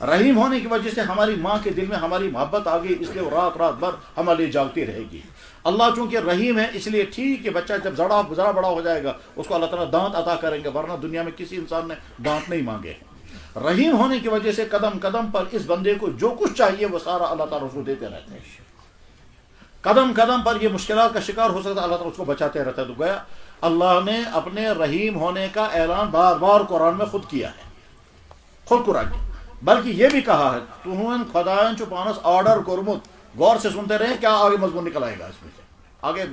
رحیم ہونے کی وجہ سے ہماری ماں کے دل میں ہماری محبت آ گئی، اس لیے وہ رات رات بھر ہمارے لیے جاگتی رہے گی۔ اللہ چونکہ رحیم ہے اس لیے ٹھیک ہے بچہ جب ذرا بڑا ہو جائے گا اس کو اللہ تعالیٰ دانت عطا کریں گے، ورنہ دنیا میں کسی انسان نے دانت نہیں مانگے۔ رحیم ہونے کی وجہ سے قدم قدم پر اس بندے کو جو کچھ چاہیے وہ سارا اللہ تعالیٰ اس کو دیتے رہتے ہیں۔ قدم قدم پر یہ مشکلات کا شکار ہو سکتا ہے، اللہ تعالیٰ اس کو بچاتے رہتا ہے۔ تو گویا اللہ نے اپنے رحیم ہونے کا اعلان بار بار قرآن میں خود کیا ہے، خود قرآن کی، بلکہ یہ بھی کہا ہے تُہُن خدایان چھ پانس آرڈر کورمت۔ غور سے سنتے رہیں کیا آگے مضمون نکل آئے گا، اس میں سے آگے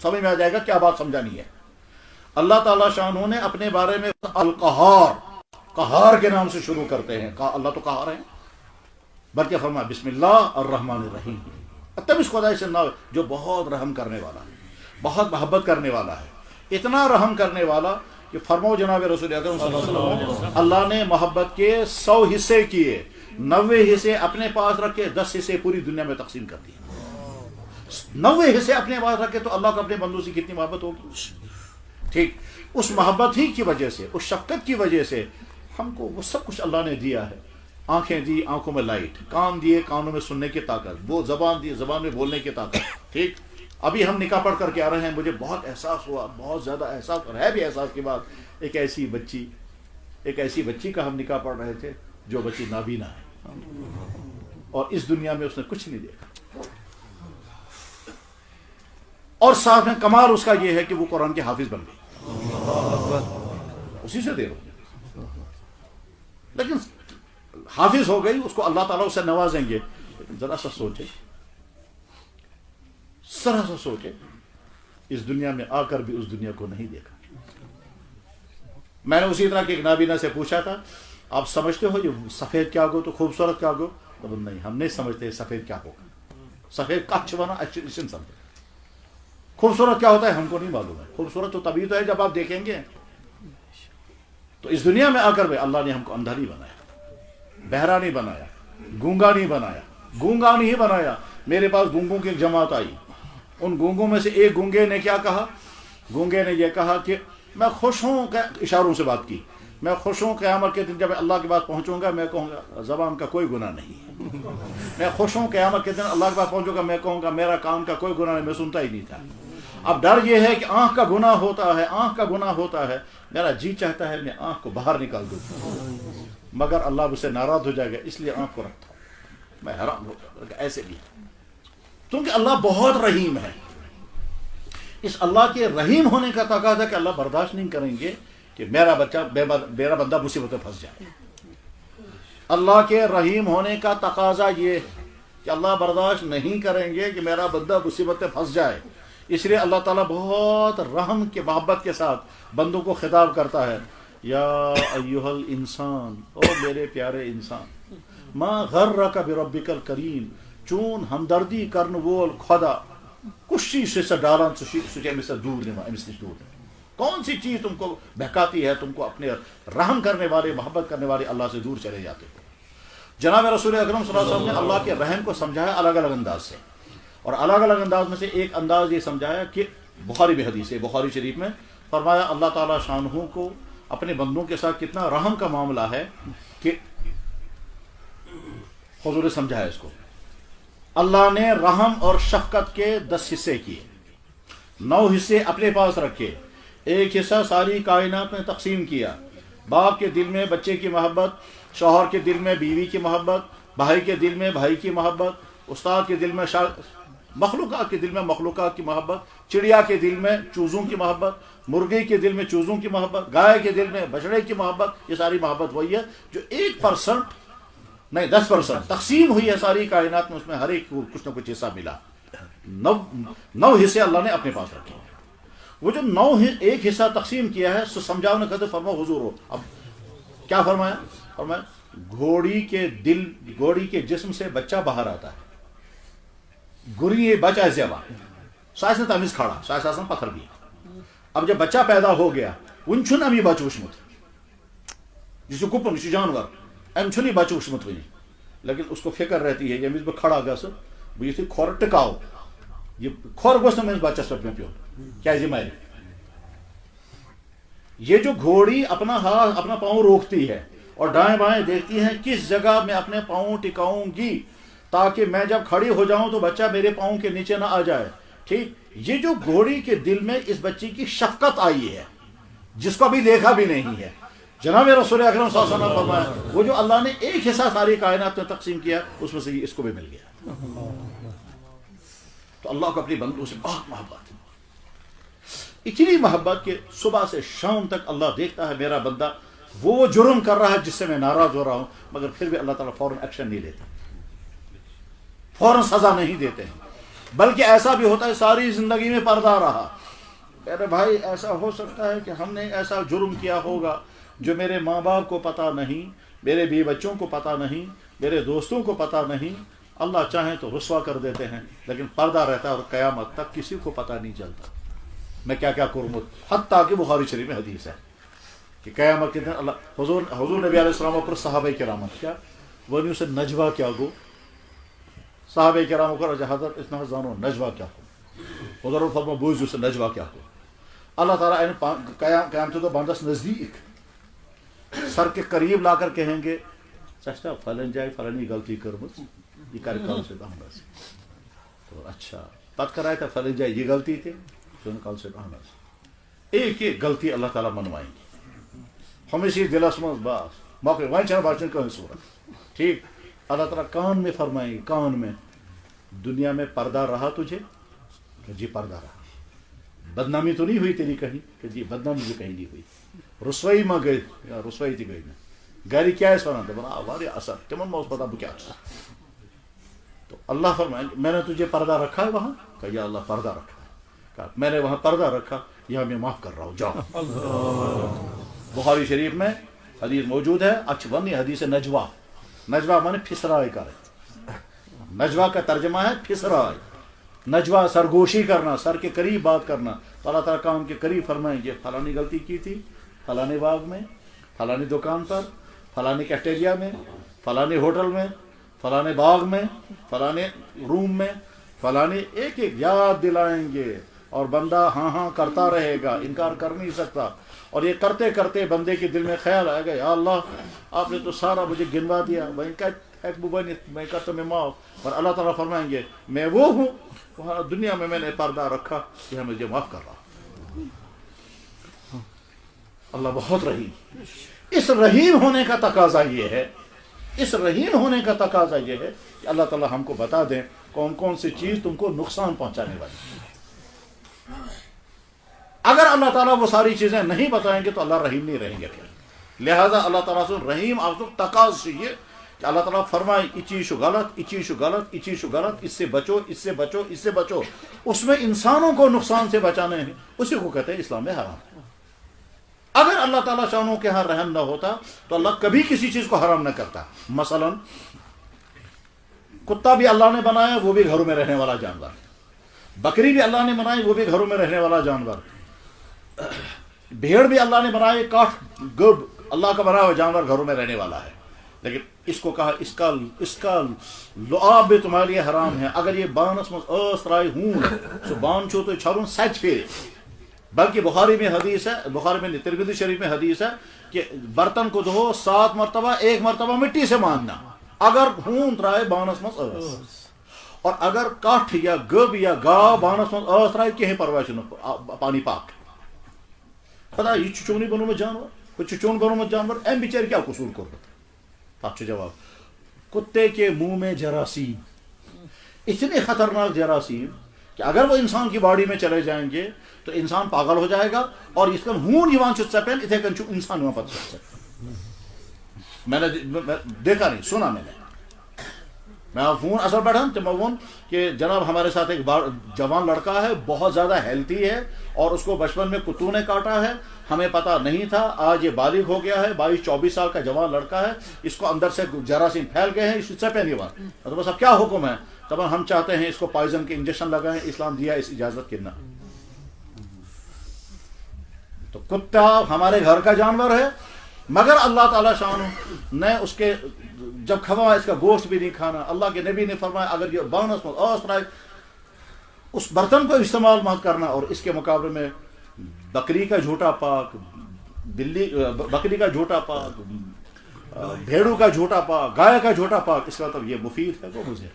سمجھ میں آ جائے گا کیا بات سمجھانی ہے۔ اللہ تعالیٰ شانہ نے اپنے بارے میں القہار، قہار کے نام سے شروع کرتے ہیں، اللہ تو قہار ہے، بلکہ فرمایا بسم اللہ الرحمن الرحیم، تب اس خدای سے نام جو بہت رحم کرنے والا ہے، بہت محبت کرنے والا ہے، اتنا رحم کرنے والا کہ فرماؤ جناب رسول اکرم صلی اللہ علیہ وسلم اللہ نے محبت کے 100 حصے کیے، 90 حصے اپنے پاس رکھے، 10 حصے پوری دنیا میں تقسیم کر دیے۔ 90 حصے اپنے پاس رکھے تو اللہ کو اپنے بندوں سے کتنی محبت ہوگی؟ ٹھیک، اس محبت ہی کی وجہ سے، اس شفقت کی وجہ سے ہم کو وہ سب کچھ اللہ نے دیا ہے۔ آنکھیں دی، آنکھوں میں لائٹ، کان دیے، کانوں میں سننے کی طاقت، وہ زبان دی، زبان میں بولنے کی طاقت۔ ٹھیک، ابھی ہم نکاح پڑھ کر کے آ رہے ہیں، مجھے بہت احساس ہوا، بہت زیادہ احساس، اور ہے بھی احساس کی بات، ایک ایسی بچی کا ہم نکاح پڑھ رہے تھے جو بچی نابینا ہے، اور اس دنیا میں اس نے کچھ نہیں دیکھا، اور ساتھ میں کمال اس کا یہ ہے کہ وہ قرآن کے حافظ بن گئی، اسی سے دے رہا، لیکن حافظ ہو گئی، اس کو اللہ تعالیٰ اسے نوازیں گے۔ ذرا سا سوچے، ذرا سا سوچے، اس دنیا میں آ کر بھی اس دنیا کو نہیں دیکھا۔ میں نے اسی طرح کے ایک نابینا سے پوچھا تھا آپ سمجھتے ہو یہ سفید کیا گو تو خوبصورت کیا گو؟ تو نہیں، ہم نہیں سمجھتے سفید کیا ہوگا، سفید کچھ بنا اچھی سمجھے، خوبصورت کیا ہوتا ہے ہم کو نہیں معلوم ہے، خوبصورت تو تبھی تو ہے جب آپ دیکھیں گے۔ تو اس دنیا میں آ کر بھی اللہ نے ہم کو اندھا نہیں بنایا، بہرا نہیں بنایا، گونگا نہیں بنایا، گونگا نہیں بنایا۔ میرے پاس گونگوں کی ایک جماعت آئی، ان گونگوں میں سے ایک گونگے نے کیا کہا؟ گونگے نے یہ کہا کہ میں خوش ہوں، اشاروں سے بات کی، میں خوش ہوں قیامت کے دن جب اللہ کے پاس پہنچوں گا میں کہوں گا زبان کا کوئی گناہ نہیں، میں خوش ہوں قیامت کے دن اللہ کے پاس پہنچوں گا میں کہوں گا میرا کام کا کوئی گناہ نہیں، میں سنتا ہی نہیں تھا۔ اب ڈر یہ ہے کہ آنکھ کا گناہ ہوتا ہے، آنکھ کا گناہ ہوتا ہے، میرا جی چاہتا ہے میں آنکھ کو باہر نکال دوں، مگر اللہ مجھ سے ناراض ہو جائے گا، اس لیے آنکھ کو رکھتا ہوں، میں حیران ہو جاتا ہوں ایسے بھی، کیونکہ اللہ بہت رحیم ہے۔ اس اللہ کے رحیم ہونے کا تقاضا کہ اللہ برداشت نہیں کریں گے کہ میرا بندہ مصیبت میں پھنس جائے۔ اللہ کے رحیم ہونے کا تقاضا یہ کہ اللہ برداشت نہیں کریں گے کہ میرا بندہ مصیبت میں پھنس جائے، اس لیے اللہ تعالیٰ بہت رحم کے محبت کے ساتھ بندوں کو خطاب کرتا ہے، یا ایھا الانسان، او میرے پیارے انسان، ما غرک بربک الکریم، چون ہمدردی کرن وول خدا کشی سے ڈالان سچے میں سے دور نہیں، کون سی چیز تم کو بہکاتی ہے، تم کو اپنے رحم کرنے والے، محبت کرنے والے اللہ سے دور چلے جاتے ہو۔ جناب رسول اکرم صلی اللہ علیہ وسلم نے اللہ کے رحم کو سمجھایا الگ الگ انداز سے، اور الگ الگ انداز میں سے ایک انداز یہ سمجھایا کہ بخاری میں حدیث ہے، بخاری شریف میں فرمایا اللہ تعالیٰ شانہ کو اپنے بندوں کے ساتھ کتنا رحم کا معاملہ ہے کہ حضور نے سمجھایا اس کو، اللہ نے رحم اور شفقت کے 10 حصے کیے، 9 حصے اپنے پاس رکھے، ایک حصہ ساری کائنات میں تقسیم کیا، باپ کے دل میں بچے کی محبت، شوہر کے دل میں بیوی کی محبت، بھائی کے دل میں بھائی کی محبت، استاد کے دل میں مخلوقات کے دل میں مخلوقات کی محبت، چڑیا کے دل میں چوزوں کی محبت، مرغی کے دل میں چوزوں کی محبت، گائے کے دل میں بچڑے کی محبت، یہ ساری محبت وہی ہے جو 1% نہیں 10% تقسیم ہوئی ہے ساری کائنات میں، اس میں ہر ایک کو کچھ نہ کچھ حصہ ملا۔ 9 حصے اللہ نے اپنے پاس رکھے، وہ جو 9 ایک حصہ تقسیم کیا ہے سو سمجھاؤ نے کہتے فرماؤ حضور ہو، اب کیا فرمایا؟ فرمایا گھوڑی کے جسم سے بچہ باہر آتا ہے، گری بچہ زیبا سائس نے تمیز کھڑا سائس آسان پتھر بھی، اب جب بچہ پیدا ہو گیا ان چھن امی بچہ وشمت جس کو گپن جس جانور ام چھنی بچہ وشمت ونی، لیکن اس کو فکر رہتی ہے یمیز بہ کھڑا گس بہ یتھے کھور ٹکاؤ، یہ کھور گوس نہ بچس پہ پیو کیا مارے۔ یہ جو گھوڑی اپنا ہاتھ اپنا پاؤں روکتی ہے اور دائیں بائیں دیکھتی ہیں کس جگہ میں اپنے پاؤں ٹکاؤں گی تاکہ میں جب کھڑی ہو جاؤں تو بچہ میرے پاؤں کے نیچے نہ آ جائے. ٹھیک, یہ جو گھوڑی کے دل میں اس بچی کی شفقت آئی ہے جس کو ابھی دیکھا بھی نہیں ہے, جناب رسول اکرم صلی اللہ علیہ وسلم نے فرمایا وہ جو اللہ نے ایک حصہ ساری کائنات میں تقسیم کیا اس میں سے اس کو بھی مل گیا. تو اللہ کو اپنی بندوں سے بہت محبت ہے, اتنی محبت کہ صبح سے شام تک اللہ دیکھتا ہے میرا بندہ وہ جرم کر رہا ہے جس سے میں ناراض ہو رہا ہوں, مگر پھر بھی اللہ تعالیٰ فوراً ایکشن نہیں لیتا, فوراً سزا نہیں دیتے ہیں, بلکہ ایسا بھی ہوتا ہے ساری زندگی میں پردہ رہا. ارے بھائی ایسا ہو سکتا ہے کہ ہم نے ایسا جرم کیا ہوگا جو میرے ماں باپ کو پتہ نہیں, میرے بیوی بچوں کو پتہ نہیں, میرے دوستوں کو پتہ نہیں, اللہ چاہیں تو رسوا کر دیتے ہیں, لیکن پردہ رہتا ہے اور قیامت تک کسی کو پتہ نہیں چلتا میں کیا کیا کروں. حتیٰ کہ بخاری شریف میں حدیث ہے کہ قیامت کے دن اللہ حضور نبی علیہ السلام پر صحابہ کرام کیا ونیو سے نجوا کیا گو, صحابہ کرام کو حضرت اتنا زانو نجوا کیا ہو, حضور فرما بوجھ سے نجوا کیا ہو. اللہ تعالیٰ قیامت تو بندس نزدیک سر کے قریب لا کر کہیں گے چچا فلن جائے فلانی غلطی کرمت یہ کر کل سے بہنا سے, تو اچھا پت کرائے تھا فلن جائے یہ غلطی تھی کل سے بہنا سے, ایک ایک غلطی اللہ تعالیٰ منوائیں گے ہمیشہ دلس مز باس موقع وہیں چھنا بچن کہیں صورت. ٹھیک, اللہ تعالیٰ کان میں فرمائیں گے, کان میں دنیا میں پردہ رہا تجھے کہ جی پردہ رہا, بدنامی تو نہیں ہوئی تیری کہیں کہ جی بدنامی بھی کہیں نہیں ہوئی, رسوائی میں گئی یا رسوائی تھی گئی میں گھر کیا ہے سونا تھا ہمارے اثر تمن میں اس پتا کیا. تو اللہ فرمائیں میں نے تجھے پردہ رکھا ہے وہاں کہ یا اللہ پردہ رکھا ہے, کہا میں نے وہاں پردہ رکھا یہاں میں معاف کر رہا ہوں جاؤ. بخاری شریف میں حدیث موجود ہے, اچھونی حدیث نجوا, نجوا مانے پھسرائے کرے, نجوا کا ترجمہ ہے پھسرائے, نجوا سرگوشی کرنا, سر کے قریب بات کرنا. تو اللہ تعالیٰ کام کے قریب فرمائیں گے فلانی غلطی کی تھی فلانے باغ میں, فلانی دکان پر, فلانے کیفٹیریا میں, فلانے ہوٹل میں, فلانے باغ میں, فلانے روم میں, فلانے ایک ایک یاد دلائیں گے اور بندہ ہاں ہاں کرتا رہے گا, انکار کر نہیں سکتا. اور یہ کرتے کرتے بندے کے دل میں خیال آئے گا یا اللہ آپ نے تو سارا مجھے گنوا دیا, میں کرتا میں معاف. اور اللہ تعالیٰ فرمائیں گے میں وہ ہوں وہاں دنیا میں نے پردہ رکھا کہ مجھے معاف کر رہا. اللہ بہت رحیم. اس رحیم ہونے کا تقاضا یہ ہے, اس رحیم ہونے کا تقاضا یہ ہے کہ اللہ تعالیٰ ہم کو بتا دیں کون کون سی چیز تم کو نقصان پہنچانے والی. اگر اللہ تعالیٰ وہ ساری چیزیں نہیں بتائیں گے تو اللہ رحیم نہیں رہیں گے. پھر لہذا اللہ تعالیٰ سے رحیم آپ کو تقاضا یہ کہ اللہ تعالیٰ فرمائے یہ چیز غلط, یہ چیز غلط, یہ چیز غلط, اس سے بچو, اس سے بچو, اس سے بچو. اس میں انسانوں کو نقصان سے بچانے ہیں, اسی کو کہتے ہیں اسلام میں حرام. اگر اللہ تعالیٰ شانوں کے ہاں رحم نہ ہوتا تو اللہ کبھی کسی چیز کو حرام نہ کرتا. مثلا کتا بھی اللہ نے بنایا وہ بھی گھروں میں رہنے والا جانور, بکری بھی اللہ نے بنائی وہ بھی گھروں میں رہنے والا جانور, بھیڑ بھی اللہ نے بنائی, کاٹ گرد اللہ کا بنا ہوا جانور گھروں میں رہنے والا ہے. لیکن اس کو کہا اس کا لعاب بھی تمہارے لیے حرام ہے. اگر یہ بانس مز اسرائی ہوں سو بان چھو تو چھرون سچ پھیرے. بلکہ بخاری میں حدیث ہے, بخاری میں ترمذی شریف میں حدیث ہے کہ برتن کو دھو 7 مرتبہ, 1 مرتبہ مٹی سے ماننا اگر ہون ترائے بانس مز اس, اور اگر کٹھ یا گب یا گا بانس مز اس ترائے کہیں پرواہ چھنہ پانی پاک. پتہ یہ چونی بنو میں جانور, کچھ چون بنو میں جانور ایم بیچار کیا قصور کر رہا. اچھا جواب, کتے کے منہ میں جراثیم, اتنے خطرناک جراثیم کہ اگر وہ انسان کی باڈی میں چلے جائیں گے تو انسان پاگل ہو جائے گا. اور اس کا ہون یوان چھ سپین اتنے کن انسان یوان پتہ سکتا. میں نے دیکھا نہیں, سنا میں نے, میں فون اثر بیٹھا تو میں وون کہ جناب ہمارے ساتھ ایک جوان لڑکا ہے, بہت زیادہ ہیلتھی ہے, اور اس کو بچپن میں کتوں نے کاٹا ہے, ہمیں پتہ نہیں تھا, آج یہ بالغ ہو گیا ہے, 22-24 سال کا جوان لڑکا ہے, اس کو اندر سے جراثیم پھیل گئے ہیں, اس سے پہلی بار تو بس اب کیا حکم ہے, تب ہم چاہتے ہیں اس کو پوائزن کے انجیکشن لگائیں, اسلام دیا اس اجازت کی نہ. تو کتا ہمارے گھر کا جانور ہے, مگر اللہ تعالیٰ شان نے اس کے جب کھوا اس کا گوشت بھی نہیں کھانا. اللہ کے نبی نے فرمایا اگر یہ بانس میں آسرائے اس برتن کو استعمال مت کرنا, اور اس کے مقابلے میں بکری کا جھوٹا پاک, بکری کا جھوٹا پاک, بھیڑوں کا جھوٹا پاک، گائے کا جھوٹا پاک، اس کا مطلب یہ مفید ہے وہ مضر.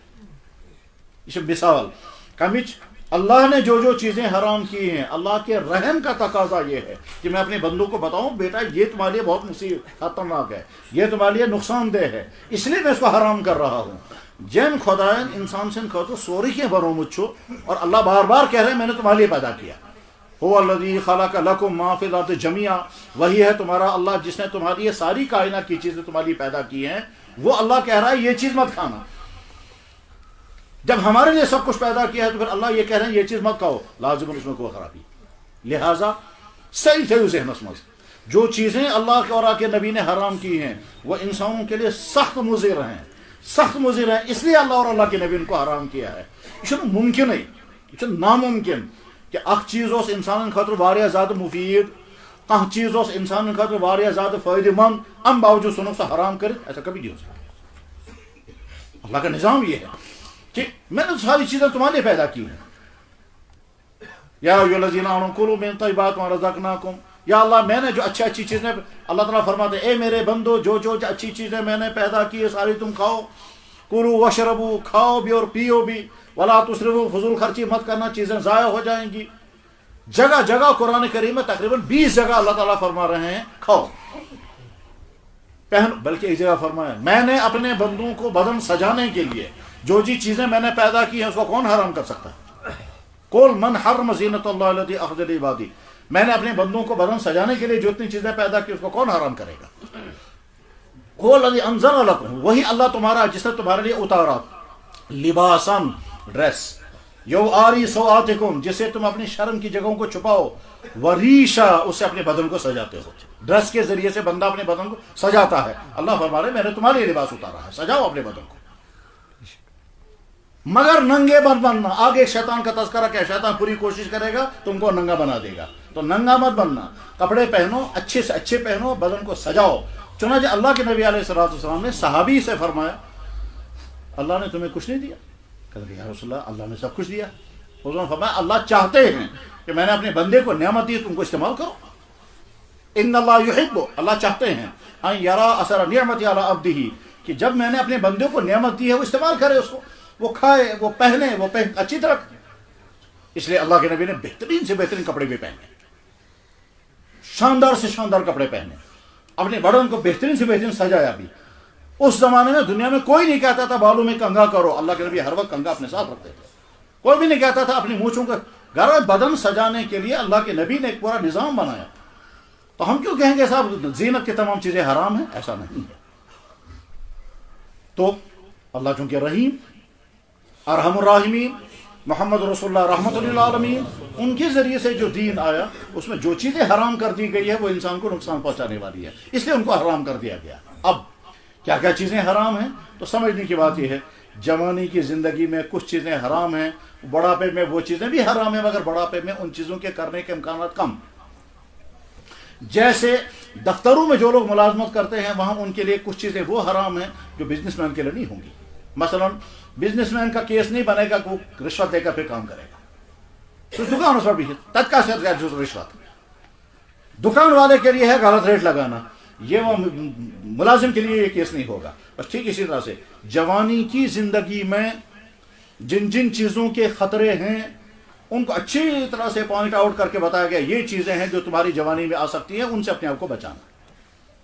یہ مثال کمچ اللہ نے جو جو چیزیں حرام کی ہیں، اللہ کے رحم کا تقاضا یہ ہے کہ میں اپنے بندوں کو بتاؤں بیٹا یہ تمہارے لیے بہت مصیبت خطرناک ہے، یہ تمہارے لیے نقصان دہ ہے، اس لیے میں اس کو حرام کر رہا ہوں. جن خدائن انسان سے کہو سوری کے برو مچھو، اور اللہ بار بار کہہ رہے ہیں میں نے تمہارے لیے پیدا کیا. هو الذی خلق لکم ما فی الارض جمیعا، وہی ہے تمہارا اللہ جس نے تمہاری یہ ساری کائنات کی چیزیں تمہارے لیے پیدا کی ہیں. وہ اللہ کہہ رہا ہے یہ چیز مت کھانا. جب ہمارے لیے سب کچھ پیدا کیا ہے تو پھر اللہ یہ کہہ رہے ہیں یہ چیز مت کھاؤ، لازم اس میں کوئی خرابی. لہٰذا صحیح تھے ذہن میں جو چیزیں اللہ اور کے نبی نے حرام کی ہیں وہ انسانوں کے لیے سخت مضر ہیں، سخت مضر ہیں، اس لیے اللہ اور اللہ کے نبی ان کو حرام کیا ہے. یہ ممکن ہے، یہ ناممکن کہ اخ چیز اس انسان خاطر واریاہ زیادہ مفید، کھانا چیز اس انسان خاطر واریاہ زیادہ فائدہ مند، ام باوجود سنو سا حرام کرے، ایسا کبھی نہیں ہو سکتا. اللہ کا نظام یہ ہے کہ میں نے ساری چیزیں تمہارے لیے پیدا کی ہیں. یا ایھا الذین آمنوا کلوا من طیبات ما رزقناکم، یا اللہ میں نے جو اچھی چیزیں، اللہ تعالیٰ فرماتے ہیں اے میرے بندو جو اچھی چیزیں میں نے پیدا کی ہے ساری تم کھاؤ. کلوا واشربوا، کھاؤ بھی اور پیو بھی، ولا تسرفوا، فضول خرچی مت کرنا، چیزیں ضائع ہو جائیں گی. جگہ جگہ قرآن کریم میں تقریباً 20 جگہ اللہ تعالیٰ فرما رہے ہیں کھاؤ پہن، بلکہ ایک جگہ فرمایا میں نے اپنے بندوں کو بدن سجانے کے لیے جو جی چیزیں میں نے پیدا کی ہیں اس کو کون حرام کر سکتا ہے؟ قل من حرم زینت اللہ التی اخرج لعبادہ، میں نے اپنے بندوں کو بدن سجانے کے لیے جو اتنی چیزیں پیدا کی اس کو کون حرام کرے گا؟ قل الذی انزل لکم، وہی اللہ تمہارا جس نے تمہارے لیے اتارا، لباسن ڈریس، یواری سوآتکم جسے تم اپنی شرم کی جگہوں کو چھپاؤ، وریشا اس سے اپنے بدن کو سجاتے ہو. ڈریس کے ذریعے سے بندہ اپنے بدن کو سجاتا ہے. اللہ فرما رہے میں نے تمہارے لیے لباس اتارا ہے، سجاؤ اپنے بدن کو، مگر ننگے مت بننا. آگے شیطان کا تذکرہ کیا، شیطان پوری کوشش کرے گا تم کو ننگا بنا دے گا، تو ننگا مت بننا، کپڑے پہنو، اچھے سے اچھے پہنو، بدن کو سجاؤ. چنانچہ اللہ کے نبی علیہ السلام نے صحابی سے فرمایا اللہ نے تمہیں کچھ نہیں دیا؟ کہتے یا رسول اللہ اللہ نے سب کچھ دیا. حضور نے فرمایا اللہ چاہتے ہیں کہ میں نے اپنے بندے کو نعمت دی تم کو استعمال کرو. ان اللہ یحب، اللہ چاہتے ہیں ان یرا اثر نعمت علی عبدہ، کہ جب میں نے اپنے بندے کو نعمت دی ہے وہ استعمال کرے اس کو، وہ کھائے، وہ پہنے، وہ اچھی طرح. اس لیے اللہ کے نبی نے بہترین سے بہترین کپڑے بھی پہنے، شاندار سے شاندار کپڑے پہنے، اپنے بدن کو بہترین سے بہترین سجایا بھی. اس زمانے میں دنیا میں کوئی نہیں کہتا تھا بالوں میں کنگھا کرو، اللہ کے نبی ہر وقت کنگھا اپنے ساتھ رکھتے تھے. کوئی بھی نہیں کہتا تھا اپنی مونچھوں کا. گھر بدن سجانے کے لیے اللہ کے نبی نے ایک پورا نظام بنایا. تو ہم کیوں کہیں گے صاحب زینت کی تمام چیزیں حرام ہیں؟ ایسا نہیں ہے. تو اللہ چونکہ رحیم ارحم الراحمین، محمد رسول اللہ رحمت للعالمین، ان کے ذریعے سے جو دین آیا اس میں جو چیزیں حرام کر دی گئی ہے وہ انسان کو نقصان پہنچانے والی ہے، اس لیے ان کو حرام کر دیا گیا. اب کیا کیا چیزیں حرام ہیں تو سمجھنے کی بات یہ ہے جوانی کی زندگی میں کچھ چیزیں حرام ہیں، بڑھاپے میں وہ چیزیں بھی حرام ہیں، مگر بڑھاپے میں ان چیزوں کے کرنے کے امکانات کم. جیسے دفتروں میں جو لوگ ملازمت کرتے ہیں وہاں ان کے لیے کچھ چیزیں وہ حرام ہیں جو بزنس مین کے لیے نہیں ہوں گی. مثلا بزنس مین کا کیس نہیں بنے گا کہ وہ رشوت دے کر پھر کام کرے گا. تو دکان اس پر بھی تتکا سے رشوت، دکان والے کے لیے ہے غلط ریٹ لگانا، یہ وہ ملازم کے لیے یہ کیس نہیں ہوگا. بس ٹھیک اسی طرح سے جوانی کی زندگی میں جن جن چیزوں کے خطرے ہیں ان کو اچھی طرح سے پوائنٹ آؤٹ کر کے بتایا گیا یہ چیزیں ہیں جو تمہاری جوانی میں آ سکتی ہیں، ان سے اپنے آپ کو بچانا.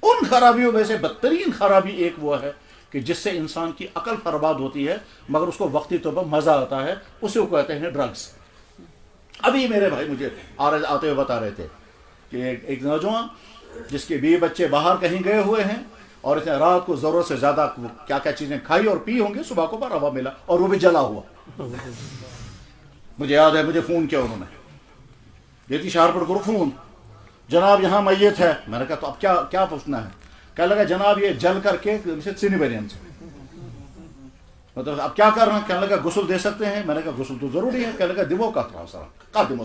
ان خرابیوں میں سے بدترین خرابی ایک وہ ہے کہ جس سے انسان کی عقل برباد ہوتی ہے مگر اس کو وقتی طور پر مزہ آتا ہے، اسے وہ کہتے ہیں ڈرگس. ابھی میرے بھائی مجھے آتے ہوئے بتا رہے تھے کہ ایک نوجوان جس کے بیوی بچے باہر کہیں گئے ہوئے ہیں اور اس نے رات کو ضرورت سے زیادہ کیا کیا چیزیں کھائی اور پی ہوں گے، صبح کو روا ملا اور وہ بھی جلا ہوا. مجھے یاد ہے مجھے فون کیا انہوں نے، دیتی شہرپور کو فون، جناب یہاں میت ہے. میں نے کہا تو اب کیا پوچھنا ہے؟ کہنے لگا جناب یہ جل کر کے سینی برین سے، مطلب اب کیا کرنا؟ کہنے لگا غسل دے سکتے ہیں. میں نے کہا غسل تو ضروری ہے. کہنے لگا دیو کا سر دمو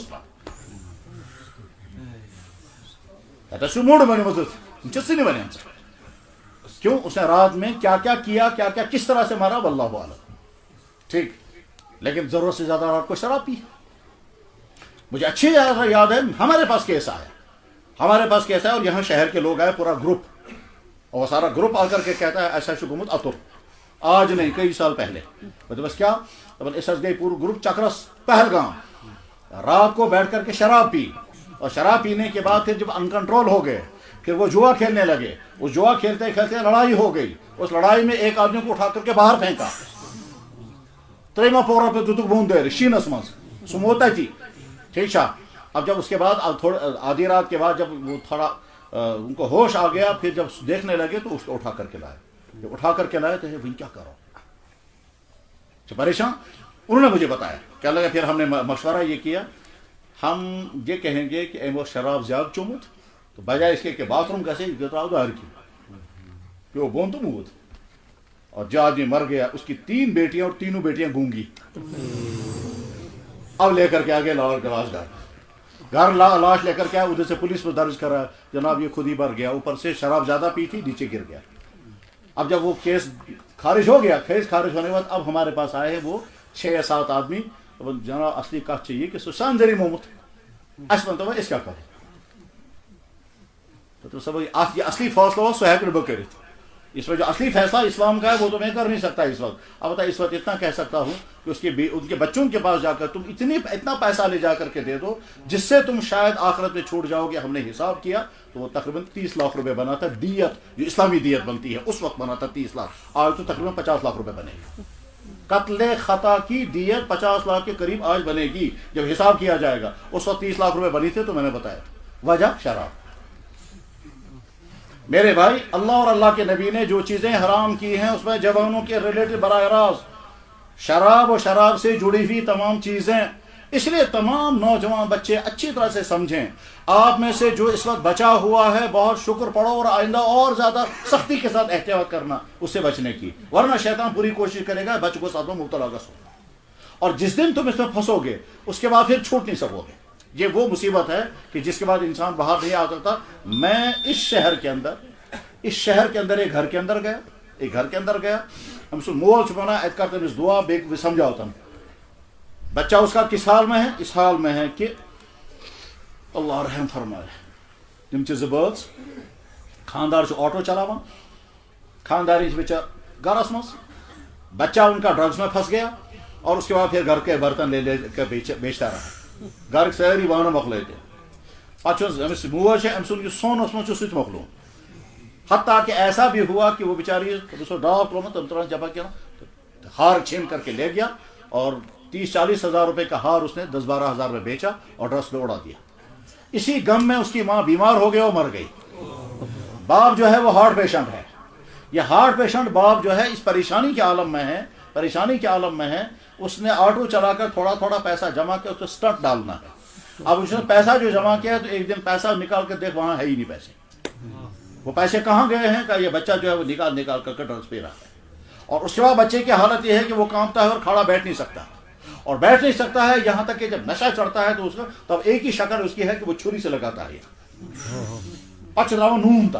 موڈ بنے سینی برین سے. کیوں؟ اس نے رات میں کیا کیا کس طرح سے مارا واللہ اعلم. ٹھیک، لیکن ضرورت سے زیادہ رات کو شراب پی. مجھے اچھی یاد ہے ہمارے پاس کیس آیا اور یہاں شہر کے لوگ آئے پورا گروپ، اور سارا گروپ آ کر کے کہتا ہے ایسا شکومت اتر آج نہیں کئی سال پہلے بس کیا اس گئی پورا گروپ چکرس پہلگام رات کو بیٹھ کر کے شراب پی اور شراب پینے کے بعد پھر جب انکنٹرول ہو گئے پھر وہ جوا کھیلنے لگے اس جوا کھیلتے کھیلتے لڑائی ہو گئی اس لڑائی میں ایک آدمی کو اٹھا کر کے باہر پھینکا تریما پورا پہ دتک بون دے شینس مز سموتا تھی ٹھیک شاہ اب جب اس کے بعد آدھی رات کے بعد جب وہ تھوڑا ان کو ہوش آ گیا پھر جب دیکھنے لگے تو اس کو اٹھا کر کے لائے جب اٹھا کر کے لائے تو یہ کیا کرو پریشان انہوں نے مجھے بتایا کیا لگا پھر ہم نے مشورہ یہ کیا ہم یہ کہیں گے کہ وہ شراب زیادہ چومت تو بجائے اس کے کہ باتھ روم کیسے دار کی کہ وہ بون تو موت اور جو آدمی مر گیا اس کی 3 بیٹیاں اور تینوں بیٹیاں گونگی اب لے کر کے آگے لاش گھر لاش لے کر کے ادھر سے پولیس میں درج کرا جناب یہ خود ہی مر گیا اوپر سے شراب زیادہ پی تھی نیچے گر گیا اب جب وہ کیس خارج ہو گیا کیس خارج ہونے کے بعد اب ہمارے پاس آئے ہیں وہ 6 یا 7 آدمی جناب اصلی کہا چاہیے کہ سسان ذری محمد اس بنتا ہوا اس کیا کرو تو سب یہ اصلی فیصلہ ہو سو ہے کہ اس میں جو اصلی فیصلہ اسلام کا ہے وہ تو میں کر نہیں سکتا اس وقت اب اس وقت اتنا کہہ سکتا ہوں کہ اس کے ان کے بچوں کے پاس جا کر تم اتنا پیسہ لے جا کر کے دے دو جس سے تم شاید آخرت میں چھوٹ جاؤ گے ہم نے حساب کیا تو وہ تقریباً 30 لاکھ روپے بنا تھا دیت جو اسلامی دیت بنتی ہے اس وقت بنا تھا 30 لاکھ آج تو تقریباً 50 لاکھ روپے بنے گی قتل خطا کی دیت 50 لاکھ کے قریب آج بنے گی جب حساب کیا جائے گا اس وقت 30 لاکھ روپے بنی تھے تو میں نے بتایا وجہ شراب میرے بھائی اللہ اور اللہ کے نبی نے جو چیزیں حرام کی ہیں اس میں جوانوں کے ریلیٹڈ براہ راست شراب اور شراب سے جڑی ہوئی تمام چیزیں اس لیے تمام نوجوان بچے اچھی طرح سے سمجھیں آپ میں سے جو اس وقت بچا ہوا ہے بہت شکر پڑھو اور آئندہ اور زیادہ سختی کے ساتھ احتیاط کرنا اس سے بچنے کی ورنہ شیطان پوری کوشش کرے گا بچ کو ساتھ میں مبتلا کر سو اور جس دن تم اس میں پھنسو گے اس کے بعد پھر چھوٹ نہیں سکو گے یہ وہ مصیبت ہے کہ جس کے بعد انسان باہر نہیں آ سکتا میں اس شہر کے اندر ایک گھر کے اندر گیا ہم سے مول چھپانا ایت کرتے ہیں اس دعا بے سمجھا ہوتا ہوں بچہ اس کا کس حال میں ہے اس حال میں ہے کہ اللہ رحم فرمائے تم بچ خاندار آٹو چلاوان خانداری بچہ گھرس مز بچہ ان کا ڈرگس میں پھنس گیا اور اس کے بعد پھر گھر کے برتن لے کر بیچتا رہا گھر ساری بانہ مکل پہ موج ہے ام سن سون اس سہ مکلو حتیٰ کہ ایسا بھی ہوا کہ وہ بیچاری ڈاک ترو تم تران جمع کیا ہار چھین کر کے لے گیا اور 30-40 ہزار روپے کا ہار اس نے 10-12 ہزار میں بیچا اور ڈرگس میں اڑا دیا اسی غم میں اس کی ماں بیمار ہو گیا اور مر گئی باپ جو ہے وہ ہارٹ پیشنٹ ہے یہ ہارٹ پیشنٹ باپ جو ہے اس پریشانی کے عالم میں ہے اس نے آٹو چلا کر تھوڑا تھوڑا پیسہ جمع کیا اس کو سٹنٹ ڈالنا ہے اب اس نے پیسہ جو جمع کیا تو ایک دن پیسہ نکال کر دیکھ وہاں ہے ہی نہیں پیسے وہ پیسے کہاں گئے ہیں کہ یہ بچہ جو ہے وہ نکال کر ڈرگس پی رہا ہے اور اس کے بعد بچے کی حالت یہ ہے کہ وہ کانپتا ہے اور کھڑا بیٹھ نہیں سکتا ہے یہاں تک کہ جب نشہ چڑھتا ہے تو اس کا تب ایک ہی شکل اس کی ہے کہ وہ چھری سے لگاتا ہے پچھلاوا نومتا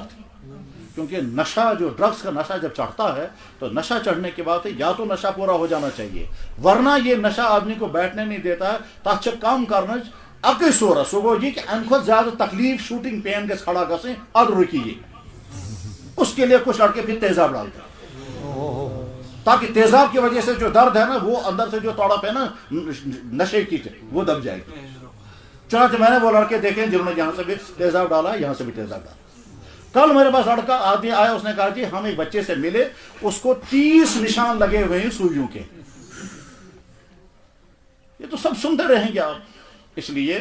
کیونکہ نشہ جو ڈرگس کا نشہ جب چڑھتا ہے تو نشہ چڑھنے کے بعد یا تو نشہ پورا ہو جانا چاہیے ورنہ یہ نشہ آدمی کو بیٹھنے نہیں دیتا ہے تاچ کام کرنا اکی صورت سو گو یہ کہ ان کو زیادہ تکلیف شوٹنگ پین کے کھڑا گسیں اد رکیے اس کے لیے کچھ لڑکے پھر تیزاب ڈالتے ہیں تاکہ تیزاب کی وجہ سے جو درد ہے نا وہ اندر سے جو تڑپ ہے نا نشے کی وہ دب جائے گی چنانچہ میں نے وہ لڑکے دیکھے جنہوں نے یہاں سے بھی تیزاب ڈالا یہاں سے بھی تیزاب ڈالا کل میرے پاس لڑکا آدمی آیا اس نے کہا کہ ہم ایک بچے سے ملے اس کو 30 نشان لگے ہوئے ہیں سوئیوں کے یہ تو سب سنتے رہیں گے آپ اس لیے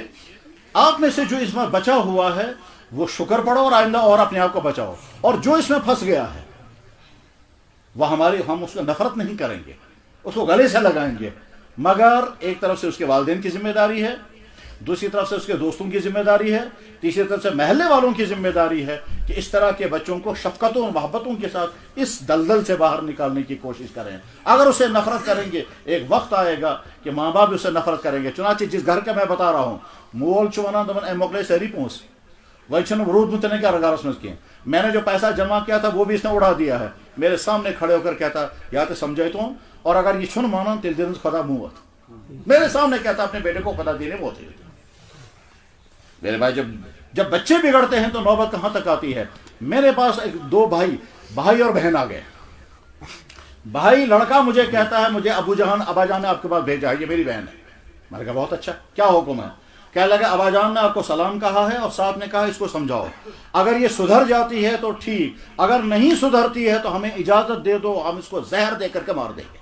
آپ میں سے جو اس میں بچا ہوا ہے وہ شکر پڑھو اور آئندہ اور اپنے آپ کو بچاؤ اور جو اس میں پھنس گیا ہے وہ ہم اس کو نفرت نہیں کریں گے اس کو گلے سے لگائیں گے مگر ایک طرف سے اس کے والدین کی ذمہ داری ہے دوسری طرف سے اس کے دوستوں کی ذمہ داری ہے تیسری طرف سے محلے والوں کی ذمہ داری ہے کہ اس طرح کے بچوں کو شفقتوں اور محبتوں کے ساتھ اس دلدل سے باہر نکالنے کی کوشش کریں اگر اسے نفرت کریں گے ایک وقت آئے گا کہ ماں باپ اسے نفرت کریں گے چنانچہ جس گھر کا میں بتا رہا ہوں مول چوانا دمن اے مکلے سہری پہنچ وہی چھن ورود متنے کیا رگارس میں کیے میں نے جو پیسہ جمع کیا تھا وہ بھی اس نے اڑا دیا ہے میرے سامنے کھڑے ہو کر کہتا یا تو سمجھے تو اور اگر یہ چھن مانا تل دن خدا موت میرے سامنے کہتا اپنے بیٹے کو خدا دینے وہ تھے میرے بھائی جب بچے بگڑتے ہیں تو نوبت کہاں تک آتی ہے میرے پاس دو بھائی اور بہن آ گئے. بھائی لڑکا مجھے کہتا ہے مجھے ابا جان نے آپ کے پاس بھیجا ہے, یہ میری بہن ہے. میں نے کہا بہت اچھا, کیا حکم ہے؟ کہنے لگا ابا جان نے آپ کو سلام کہا ہے اور ساتھ میں کہا اس کو سمجھاؤ, اگر یہ سدھر جاتی ہے تو ٹھیک, اگر نہیں سدھرتی ہے تو ہمیں اجازت دے دو, ہم اس کو زہر دے کر کے مار دیں گے.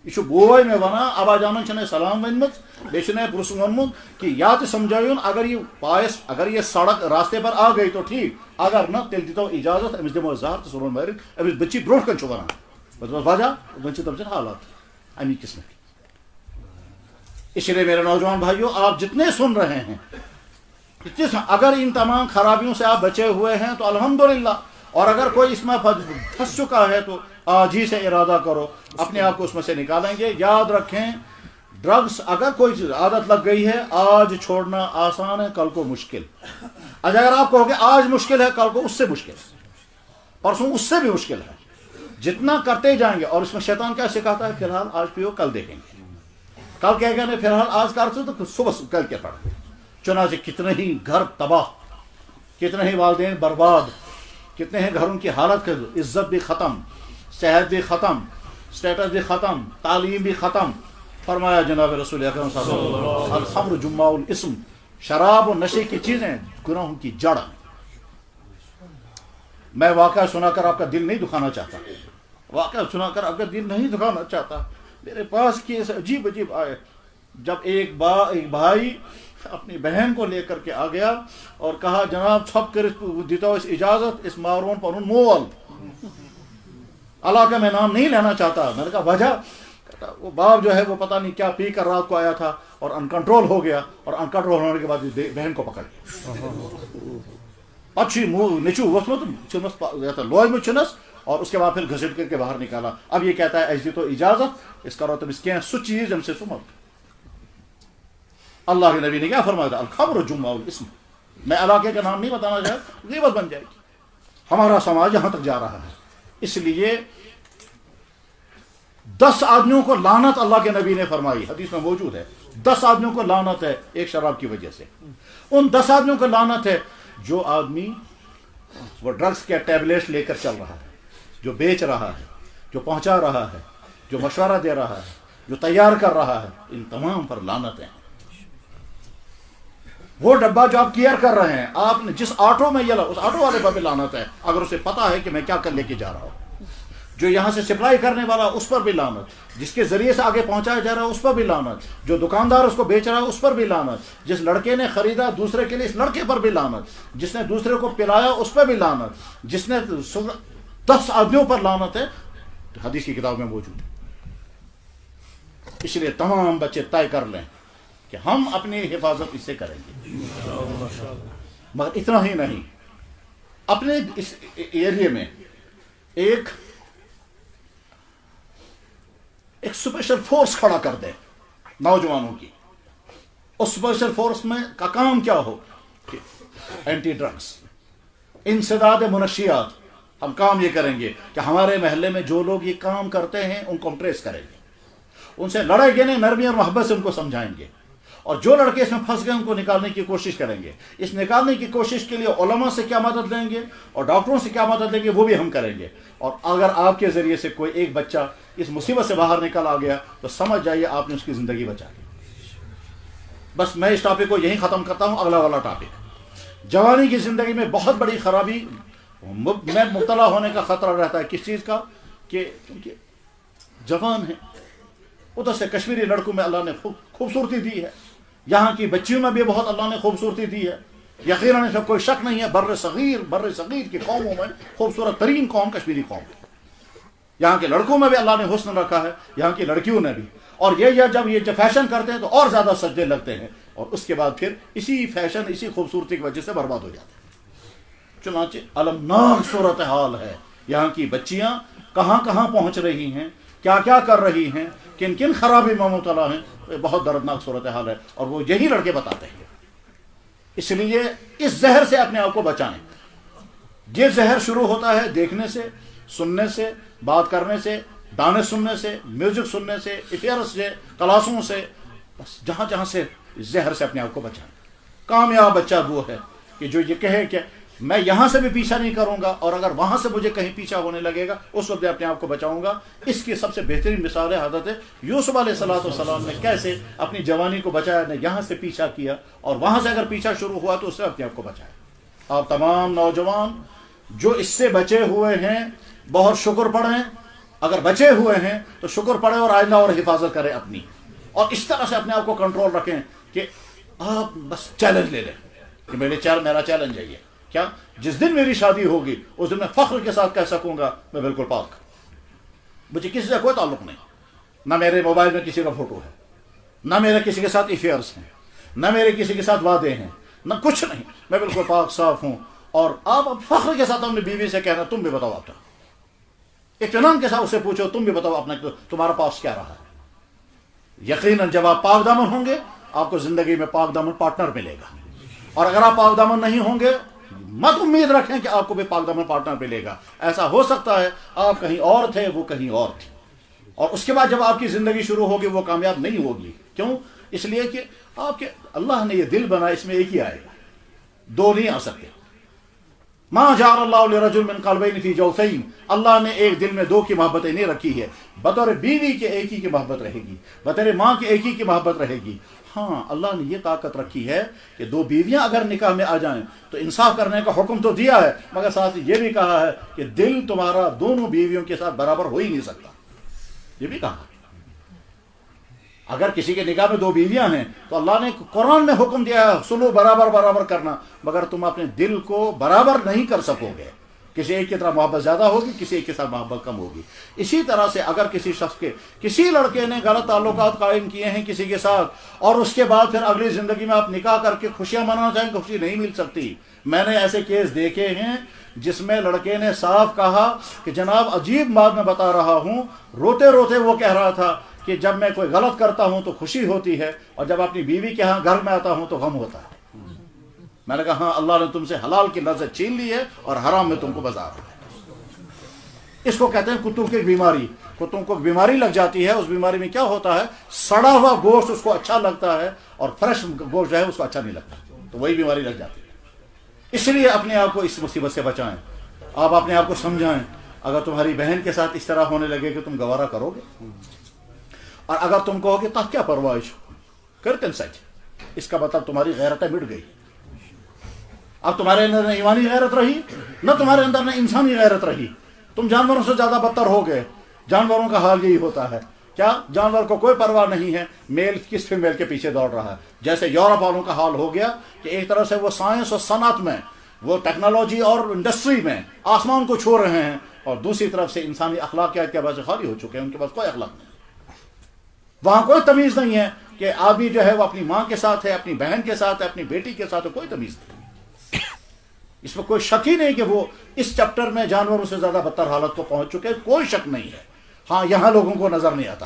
یہ بوئے میں ونان ابا جانن چھنے سلام ونمت بیچنے پرس ونمت کہ یا تو سمجھائیون اگر یہ سڑک راستے پر آ گئی تو ٹھیک, اگر نہ تیل دیتو اجازت امس دمو زہر تو سرون مارن امس بچی برونٹ کن چھو ونان بس وجہ ون چھ دپچن حالات امی قسم. اس لیے میرے نوجوان بھائیوں, آپ جتنے سن رہے ہیں اگر ان تمام خرابیوں سے آپ بچے ہوئے ہیں تو الحمدللہ, اور اگر کوئی اس میں پھنس چکا ہے تو آج ہی سے ارادہ کرو اپنے آپ کو اس میں سے نکالیں گے. یاد رکھیں ڈرگس اگر کوئی عادت لگ گئی ہے آج چھوڑنا آسان ہے, کل کو مشکل. اگر آپ کہو گے آج مشکل ہے کل کو اس سے مشکل, پرسوں اس سے بھی مشکل ہے. جتنا کرتے جائیں گے, اور اس میں شیطان کیا سکھاتا ہے, فی الحال آج پیو کل دیکھیں گے, کل کہے گا نہیں فی الحال آج کرتے تو صبح کل کے پڑھ. چنانچہ کتنے ہی گھر تباہ, کتنے ہی والدین برباد, کتنے ہیں گھروں کی حالت, عزت بھی ختم, صحت بھی ختم, اسٹیٹس بھی ختم, تعلیم بھی ختم. فرمایا جناب رسول اکرم صلی اللہ علیہ وسلم الخمر جماع الاسم, شراب و نشے کی چیزیں گناہوں کی جڑ. میں واقعہ سنا کر آپ کا دل نہیں دکھانا چاہتا, واقعہ سنا کر آپ کا دل نہیں دکھانا چاہتا. میرے پاس کیس عجیب عجیب آئے. جب ایک بھائی اپنی بہن کو لے کر کے آ گیا اور کہا جناب چھپ کر دیتا ہوں اس اجازت, اس مارون پر مول علاقہ میں نام نہیں لینا چاہتا. میں نے کہا وجہ, وہ باپ جو ہے وہ پتہ نہیں کیا پی کر رات کو آیا تھا اور انکنٹرول ہو گیا, اور انکنٹرول ہونے کے بعد بہن کو پکڑ گیا. اچھی منہ نیچو وسمت چنس لوج میں چنس, اور اس کے بعد پھر گھسٹ کر کے باہر نکالا. اب یہ کہتا ہے ایسی تو اجازت اس کرو تم اس کے سو چیز ہم سے سمت. اللہ کے نبی نے کیا فرمایا تھا, الخمر جماع الاسم. میں علاقے کا نام نہیں بتانا چاہتا, غیبت بن جائے گی. ہمارا سماج یہاں تک جا رہا ہے. اس لیے 10 آدمیوں کو لعنت اللہ کے نبی نے فرمائی, حدیث میں موجود ہے. 10 آدمیوں کو لعنت ہے ایک شراب کی وجہ سے. ان 10 آدمیوں کو لعنت ہے جو آدمی وہ ڈرگس کے ٹیبلیٹس لے کر چل رہا ہے, جو بیچ رہا ہے, جو پہنچا رہا ہے, جو مشورہ دے رہا ہے, جو تیار کر رہا ہے. ان تمام پر لعنت ہیں. وہ ڈبہ جو آپ کیئر کر رہے ہیں, آپ نے جس آٹو میں یہ اس آٹو والے پر بھی لعنت ہے اگر اسے پتا ہے کہ میں کیا کر لے کے جا رہا ہوں. جو یہاں سے سپلائی کرنے والا اس پر بھی لعنت, جس کے ذریعے سے آگے پہنچایا جا رہا ہے اس پر بھی لعنت, جو دکاندار اس کو بیچ رہا ہے اس پر بھی لعنت, جس لڑکے نے خریدا دوسرے کے لیے اس لڑکے پر بھی لعنت, جس نے دوسرے کو پلایا اس پر بھی لعنت, جس نے 10 آدمیوں پر لعنت ہے. حدیث کی کتاب میں موجود ہے. اس لیے تمام بچے طے کر لیں کہ ہم اپنی حفاظت اس سے کریں گے. مگر اتنا ہی نہیں, اپنے اس ایریے میں ایک اسپیشل فورس کھڑا کر دیں نوجوانوں کی. اس اسپیشل فورس میں کا کام کیا ہو کہ اینٹی ڈرگس, انسداد منشیات. ہم کام یہ کریں گے کہ ہمارے محلے میں جو لوگ یہ کام کرتے ہیں ان کو ہم ٹریس کریں گے, ان سے لڑیں گے نہیں, نرمی اور محبت سے ان کو سمجھائیں گے, اور جو لڑکے اس میں پھنس گئے ان کو نکالنے کی کوشش کریں گے. اس نکالنے کی کوشش کے لیے علماء سے کیا مدد لیں گے اور ڈاکٹروں سے کیا مدد لیں گے وہ بھی ہم کریں گے. اور اگر آپ کے ذریعے سے کوئی ایک بچہ اس مصیبت سے باہر نکل آ گیا تو سمجھ جائیے آپ نے اس کی زندگی بچا لی. بس میں اس ٹاپک کو یہیں ختم کرتا ہوں. اگلا والا ٹاپک, جوانی کی زندگی میں بہت بڑی خرابی میں مبتلا ہونے کا خطرہ رہتا ہے. کس چیز کا؟ کہ کیونکہ جوان ہیں, ادھر سے کشمیری لڑکوں میں اللہ نے خوبصورتی دی ہے, یہاں کی بچیوں میں بھی بہت اللہ نے خوبصورتی دی ہے. یقیناً اس میں کوئی شک نہیں ہے, بر صغیر کی قوموں میں خوبصورت ترین قوم کشمیری قوم ہے. یہاں کے لڑکوں میں بھی اللہ نے حسن رکھا ہے, یہاں کی لڑکیوں نے بھی. اور یہ جب یہ فیشن کرتے ہیں تو اور زیادہ سجدے لگتے ہیں, اور اس کے بعد پھر اسی فیشن اسی خوبصورتی کی وجہ سے برباد ہو جاتے ہیں. چنانچہ المناک صورتحال ہے. یہاں کی بچیاں کہاں کہاں پہنچ رہی ہیں, کیا کیا کر رہی ہیں, کن کن خرابی میں مبتلا ہیں. بہت دردناک صورتحال ہے, اور وہ یہی لڑکے بتاتے ہیں. اس لیے اس زہر سے اپنے آپ کو بچائیں. یہ زہر شروع ہوتا ہے دیکھنے سے, سننے سے, بات کرنے سے, گانے سننے سے, میوزک سننے سے, افیئرس سے, کلاسوں سے. بس جہاں جہاں سے زہر سے اپنے آپ کو بچائیں. کامیاب بچہ وہ ہے کہ جو یہ کہے کہ میں یہاں سے بھی پیچھا نہیں کروں گا، اور اگر وہاں سے مجھے کہیں پیچھا ہونے لگے گا اس وقت میں اپنے آپ کو بچاؤں گا۔ اس کی سب سے بہترین مثال ہے حضرت یوسف علیہ السلام نے کیسے اپنی جوانی کو بچایا، نے یہاں سے پیچھا کیا، اور وہاں سے اگر پیچھا شروع ہوا تو اس سے اپنے آپ کو بچایا۔ آپ تمام نوجوان جو اس سے بچے ہوئے ہیں بہت شکر پڑھیں، اگر بچے ہوئے ہیں تو شکر پڑھیں اور آئندہ اور حفاظت کریں اپنی، اور اس طرح سے اپنے آپ کو کنٹرول رکھیں کہ آپ بس چیلنج لے لیں کہ میرا چیلنج ہے یہ کیا، جس دن میری شادی ہوگی اس دن میں فخر کے ساتھ کہہ سکوں گا میں بالکل پاک، مجھے کسی سے کوئی تعلق نہیں، نہ میرے موبائل میں کسی کا فوٹو ہے، نہ میرے کسی کے ساتھ افیئرس ہیں، نہ میرے کسی کے ساتھ وعدے ہیں، نہ کچھ نہیں، میں بالکل پاک صاف ہوں۔ اور آپ اب فخر کے ساتھ اپنی بیوی سے کہنا تم بھی بتاؤ آپ، اطمینان کے ساتھ اسے پوچھو تم بھی بتاؤ اپنا تمہارا پاس کیا رہا ہے۔ یقیناً جب آپ پاک دامن ہوں گے آپ کو زندگی میں پاک دامن پارٹنر ملے گا، اور اگر آپ پاک دامن نہیں ہوں گے مت امید رکھیں کہ آپ کو بھی پاک دامن پارٹنر ملے گا۔ ایسا ہو سکتا ہے آپ کہیں اور تھے وہ کہیں اور تھے، اور اس کے بعد جب آپ کی زندگی شروع ہوگی وہ کامیاب نہیں ہوگی۔ کیوں؟ اس لیے کہ آپ کے اللہ نے یہ دل بنا، اس میں ایک ہی آئے گا، دو نہیں آ سکتے۔ ما جعل اللہ لرجل من قلبین فی جوفین، اللہ نے ایک دل میں دو کی محبتیں نہیں رکھی ہے۔ بطور بیوی کے ایک ہی کی محبت رہے گی، بطور ماں کے ایک ہی کی محبت رہے گی۔ ہاں اللہ نے یہ طاقت رکھی ہے کہ دو بیویاں اگر نکاح میں آ جائیں تو انصاف کرنے کا حکم تو دیا ہے، مگر ساتھ یہ بھی کہا ہے کہ دل تمہارا دونوں بیویوں کے ساتھ برابر ہو ہی نہیں سکتا، یہ بھی کہا۔ اگر کسی کے نکاح میں دو بیویاں ہیں تو اللہ نے قرآن میں حکم دیا ہے سلو برابر کرنا، مگر تم اپنے دل کو برابر نہیں کر سکو گے، کسی ایک کی طرح محبت زیادہ ہوگی، کسی ایک کے ساتھ محبت کم ہوگی۔ اسی طرح سے اگر کسی شخص کے کسی لڑکے نے غلط تعلقات قائم کیے ہیں کسی کے ساتھ، اور اس کے بعد پھر اگلی زندگی میں آپ نکاح کر کے خوشیاں منانا چاہیں تو خوشی نہیں مل سکتی۔ میں نے ایسے کیس دیکھے ہیں جس میں لڑکے نے صاف کہا کہ جناب عجیب بات میں بتا رہا ہوں، روتے روتے وہ کہہ رہا تھا کہ جب میں کوئی غلط کرتا ہوں تو خوشی ہوتی ہے، اور جب اپنی بیوی کے ہاں گھر میں آتا ہوں تو غم ہوتا ہے۔ میں نے کہا ہاں اللہ نے تم سے حلال کی لذت چھین لی ہے اور حرام میں تم کو بتا رہا ہے۔ اس کو کہتے ہیں کتوں کی بیماری۔ کتوں کو بیماری لگ جاتی ہے، اس بیماری میں کیا ہوتا ہے، سڑا ہوا گوشت اس کو اچھا لگتا ہے اور فریش گوشت جو ہے اس کو اچھا نہیں لگتا، تو وہی بیماری لگ جاتی ہے۔ اس لیے اپنے آپ کو اس مصیبت سے بچائیں، آپ اپنے آپ کو سمجھائیں۔ اگر تمہاری بہن کے ساتھ اس طرح ہونے لگے کہ تم گوارا کرو گے، اور اگر تم کہو کہ تاہ کیا پرواہ کرتے سچ، اس کا مطلب تمہاری غیرتیں مٹ گئی۔ اب تمہارے اندر نہ ایمانی غیرت رہی، نہ تمہارے اندر نہ انسانی غیرت رہی، تم جانوروں سے زیادہ بدتر ہو گئے۔ جانوروں کا حال یہی ہوتا ہے، کیا جانور کو کوئی پرواہ نہیں ہے میل کس فیمیل کے پیچھے دوڑ رہا ہے۔ جیسے یورپ والوں کا حال ہو گیا کہ ایک طرح سے وہ سائنس اور صنعت میں، وہ ٹیکنالوجی اور انڈسٹری میں آسمان کو چھو رہے ہیں، اور دوسری طرف سے انسانی اخلاقیات کے بعد سے خالی ہو چکے ہیں، ان کے پاس کوئی اخلاق نہیں۔ وہاں کوئی تمیز نہیں ہے کہ آدمی جو ہے وہ اپنی ماں کے ساتھ ہے، اپنی بہن کے ساتھ ہے، اپنی بیٹی کے ساتھ ہے، کوئی تمیز نہیں۔ اس میں کوئی شک ہی نہیں کہ وہ اس چیپٹر میں جانوروں سے زیادہ بدتر حالت کو پہنچ چکے، کوئی شک نہیں ہے۔ ہاں یہاں لوگوں کو نظر نہیں آتا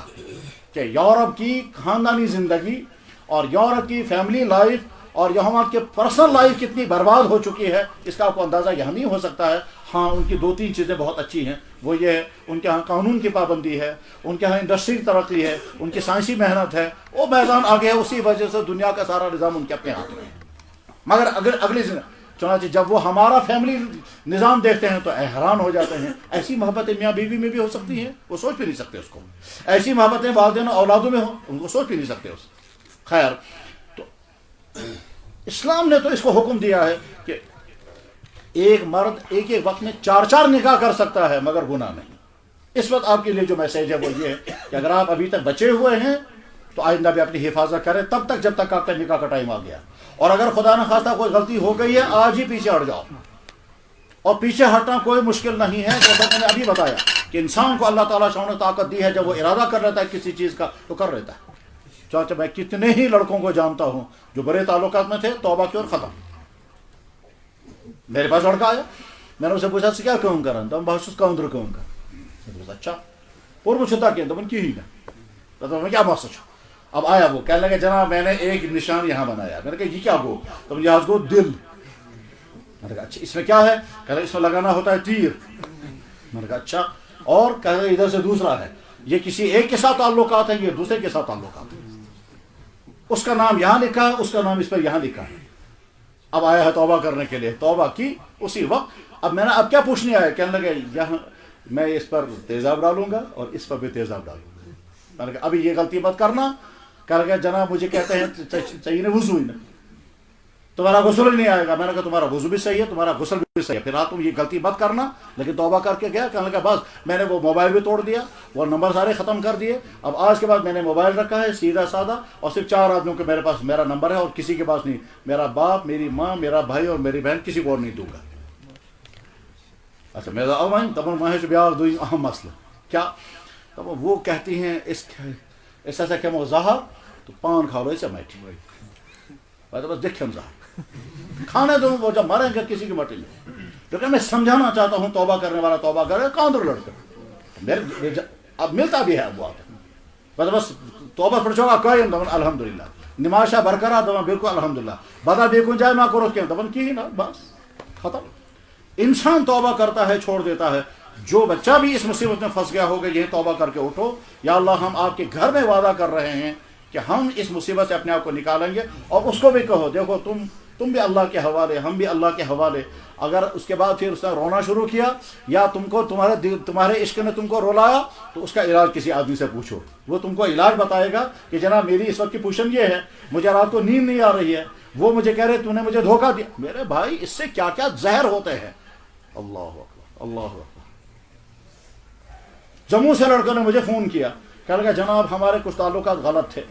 کہ یورپ کی خاندانی زندگی اور یورپ کی فیملی لائف اور یہاں کے پرسنل لائف کتنی برباد ہو چکی ہے، اس کا آپ کو اندازہ یہاں نہیں ہو سکتا ہے۔ ہاں ان کی دو تین چیزیں بہت اچھی ہیں، وہ یہ ہے ان کے ہاں قانون کی پابندی ہے، ان کے ہاں انڈسٹری ترقی ہے، ان کی سائنسی محنت ہے، وہ میدان آگے ہے، اسی وجہ سے دنیا کا سارا نظام ان کے اپنے ہاتھ میں ہے۔ مگر اگر اگلی چنانچہ جب وہ ہمارا فیملی نظام دیکھتے ہیں تو حیران ہو جاتے ہیں، ایسی محبتیں میاں بیوی میں بھی ہو سکتی ہیں، وہ سوچ بھی نہیں سکتے اس کو۔ ایسی محبتیں والدین اور اولادوں میں ہوں، ان کو سوچ بھی نہیں سکتے اس۔ خیر، تو اسلام نے تو اس کو حکم دیا ہے کہ ایک مرد ایک ایک وقت میں 4 نکاح کر سکتا ہے، مگر گناہ نہیں۔ اس وقت آپ کے لیے جو میسج ہے وہ یہ ہے کہ اگر آپ ابھی تک بچے ہوئے ہیں تو آئندہ بھی اپنی حفاظت کریں، تب تک جب تک آپ کا نکاح کا ٹائم آ گیا، اور اگر خدا نہ خواستہ کوئی غلطی ہو گئی ہے آج ہی پیچھے ہٹ جاؤ۔ اور پیچھے ہٹنا کوئی مشکل نہیں ہے، جیسا میں نے ابھی بتایا کہ انسان کو اللہ تعالیٰ نے طاقت دی ہے، جب وہ ارادہ کر لیتا ہے کسی چیز کا تو کر لیتا ہے۔ چاچا میں کتنے ہی لڑکوں کو جانتا ہوں جو برے تعلقات میں تھے، توبہ کی اور ختم۔ میرے پاس لڑکا آیا، میں نے اسے پوچھا کیا کہوں کرا تو بہت کہوں کہوں گا اچھا اور وہ چھتا کیا تو کی میں کیا بات سوچا۔ اب آیا وہ کہنے لگے جناب میں نے ایک نشان یہاں بنایا، میں نے کہا یہ کیا گو، تو یہاں گو دل۔ میں نے کہا اچھا اس میں کیا ہے، کہہ رہے اس میں لگانا ہوتا ہے تیر۔ میں نے کہا اچھا، اور کہہ رہے ادھر سے دوسرا ہے، یہ کسی ایک کے ساتھ تعلقات ہیں، یہ دوسرے کے ساتھ تعلقات ہیں، اس کا نام یہاں لکھا ہے، اس کا نام اس پر یہاں لکھا ہے۔ اب آیا ہے توبہ کرنے کے لیے، توبہ کی اسی وقت۔ اب میں نے اب کیا پوچھنے آیا، کہنے لگے یہاں میں اس پر تیزاب ڈالوں گا اور اس پر بھی تیزاب ڈالوں گا۔ میں نے کہا ابھی یہ غلطی مت کرنا۔ کہہ لگا جناب مجھے کہتے ہیں چاہیے نا وضو ہی نا، تمہارا غسل ہی نہیں آئے گا۔ میں نے کہا تمہارا وضو بھی صحیح ہے، تمہارا غسل بھی صحیح ہے، پھر تم یہ غلطی مت کرنا۔ لیکن توبہ کر کے گیا، کہنے لگا بس میں نے وہ موبائل بھی توڑ دیا، وہ نمبر سارے ختم کر دیے، اب آج کے بعد میں نے موبائل رکھا ہے سیدھا سادہ، اور صرف 4 آدمیوں کے میرے پاس میرا نمبر ہے اور کسی کے پاس نہیں، میرا باپ، میری ماں، میرا بھائی اور میری بہن، کسی کو اور نہیں دوں گا۔ اچھا میں دپان وہیں بیاکھ دوٚیِم اہم مسئلہ کیا؟ دپان وہ کہتی ہیں اس ہسا کھیمو زہر تو پان کھالو ژےٚ مٹہِ۔ میں دپس دے کھیم زہر، کھانے دو، وہ جب مریں گے کسی کی مٹی میں۔ لیکن میں سمجھانا چاہتا ہوں توبہ کرنے والا توبہ کرے، کاندر لڑکا اب ملتا بھی ہے اب وہ بس توبہ پھر چھوڑا قائم، دپان الحمدللہ، نماز شاہ برقرار، دپان بالکل الحمدللہ، بدا بھی کن جائے ما کرو کیا، دپان کی نا بس ختم۔ انسان توبہ کرتا ہے، چھوڑ دیتا ہے۔ جو بچہ بھی اس مصیبت میں پھنس گیا ہوگا، یہ توبہ کر کے اٹھو، یا اللہ ہم آپ کے گھر میں وعدہ کر رہے ہیں کہ ہم اس مصیبت سے اپنے آپ کو نکالیں گے، اور اس کو بھی کہو دیکھو تم بھی اللہ کے حوالے، ہم بھی اللہ کے حوالے۔ اگر اس کے بعد پھر اس نے رونا شروع کیا یا تمہارے عشق نے تم کو رولایا، تو اس کا علاج کسی آدمی سے پوچھو، وہ تم کو علاج بتائے گا کہ جناب میری اس وقت کی پوشن یہ ہے، مجھے رات کو نیند نہیں آ رہی ہے، وہ مجھے کہہ رہے تو نے مجھے دھوکہ دیا۔ میرے بھائی اس سے کیا کیا زہر ہوتے ہیں۔ اللہ اکبر، اللہ اکبر۔ جموں سے لڑکوں نے مجھے فون کیا، کہہ لگا جناب ہمارے کچھ تعلقات غلط تھے،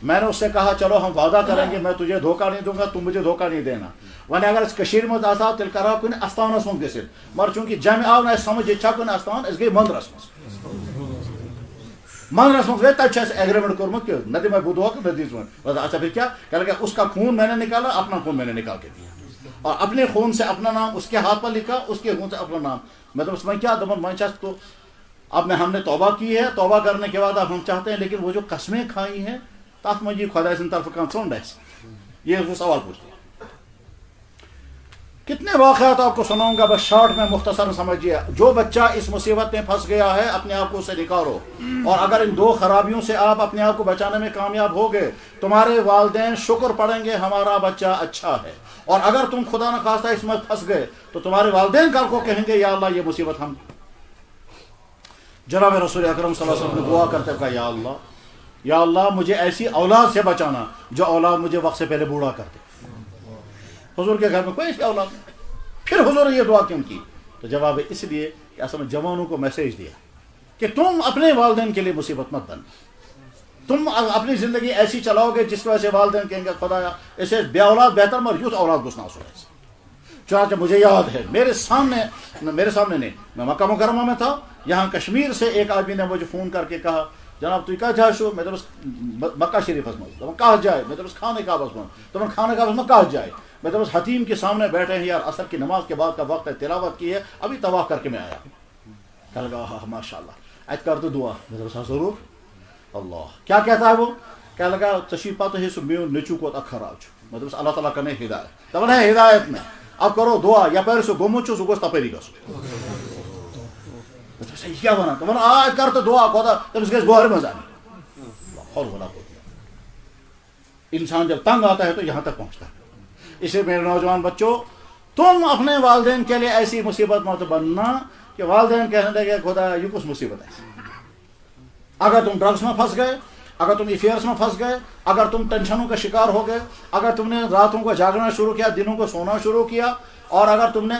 میں نے اس سے کہا چلو ہم وعدہ کریں گے، میں تجھے دھوکہ نہیں دوں گا، تم مجھے دھوکہ نہیں دینا۔ ونے اگر اس کشیر مز آسا تیل کرا کن استانس من گژھِتھ، مگر چونکہ جمع آو نہ سمجھ یہ چھا کن استان، اس گئی مندرس مندرس مز گئی، تب چھ ایگریمنٹ کورمت کہ نہ دمے بہ دھوکہ نہ دیس ون۔ اچھا پھر کیا؟ کہہ لگا اس کا خون میں نے نکالا، اپنا خون میں نے نکال کے دیا، اور اپنے خون سے اپنا نام اس کے ہاتھ پر لکھا، اس کے خون سے اپنا نام۔ میں دپس میں کیا دپان میں تو اب ہم نے توبہ کی ہے، توبہ کرنے کے بعد اب ہم چاہتے ہیں، لیکن وہ جو قسمیں کھائی ہیں تات میں یہ خدا سن طرف کان ژوٚنٛڈ آسہِ، یہ وہ سوال پوچھتے ہیں۔ کتنے واقعات آپ کو سناؤں گا، بس شارٹ میں مختصر سمجھیے۔ جو بچہ اس مصیبت میں پھنس گیا ہے، اپنے آپ کو اسے نکالو، اور اگر ان 2 خرابیوں سے آپ اپنے آپ کو بچانے میں کامیاب ہو گئے، تمہارے والدین شکر پڑیں گے ہمارا بچہ اچھا ہے، اور اگر تم خدا نخواستہ اس میں پھنس گئے تو تمہارے والدین کل کو کہیں گے یا اللہ یہ مصیبت ہم۔ جناب رسول اکرم صلی اللہ علیہ وسلم نے دعا کرتے کہا یا اللہ مجھے ایسی اولاد سے بچانا جو اولاد مجھے وقت سے پہلے بوڑھا کر دے۔ حضور کے گھر میں کوئی ایسی اولاد نہیں۔ پھر حضور نے یہ دعا کیوں کی؟ تو جواب اس لیے کہ اصل میں جوانوں کو میسیج دیا کہ تم اپنے والدین کے لیے مصیبت مت بن، تم اپنی زندگی ایسی چلاؤ گے جس کی وجہ سے والدین کہیں گے خدایا اسے بے اولاد بہتر مر یوتھ اولاد گھسنا سو۔ چنانچہ مجھے یاد ہے میرے سامنے نہیں، میں مکہ مکرمہ میں تھا، یہاں کشمیر سے ایک آدمی نے مجھے فون کر کے کہا جناب تھی کہاں جائے شو؟ میں دپس مکہ شریف من کہاں جائے؟ میں دپس خانہ کعبہ من، دپان خانہ کعبہ من کہاں جائے؟ میں دپس حتیم کے سامنے بیٹھے ہیں یار، عصر کی نماز کے بعد کا وقت ہے، تلاوت کی ہے، ابھی طواف کر کے میں آیا۔ کہا لگا ہاں ماشاء اللہ ات کر تو دعا۔ میں دپس ہاں ضرور۔ اللہ کیا کہتا ہے وہ؟ کہا لگا ژےٚ پتہ ہے سُہ میون نیٚچوٗ کوتاہ خراب چھُ۔ میں دپس اللہ تعالیٰ کرنے ہدایت۔ دپان ہے ہدایت میں اب کرو دعا، یپٲرۍ سُہ گوٚمُت چھُ سُہ گوٚژھ تپٲری گژھُن۔ یہ کیا ونان؟ دپان آ کر تو دعا خدا تٔمِس گژھِ گوہرِ منٛز اَنٕنۍ۔ انسان جب تنگ آتا ہے تو یہاں تک پہنچتا ہے۔ اسے میرے نوجوان بچوں، تم اپنے والدین کے لیے ایسی مصیبت مت بننا کہ والدین کہنے لگے خدا یہ کچھ مصیبت ہے۔ اگر تم ڈرگس میں پھنس گئے، اگر تم افیئرس میں پھنس گئے، اگر تم ٹینشنوں کا شکار ہو گئے، اگر تم نے راتوں کو جاگنا شروع کیا، دنوں کو سونا شروع کیا، اور اگر تم نے،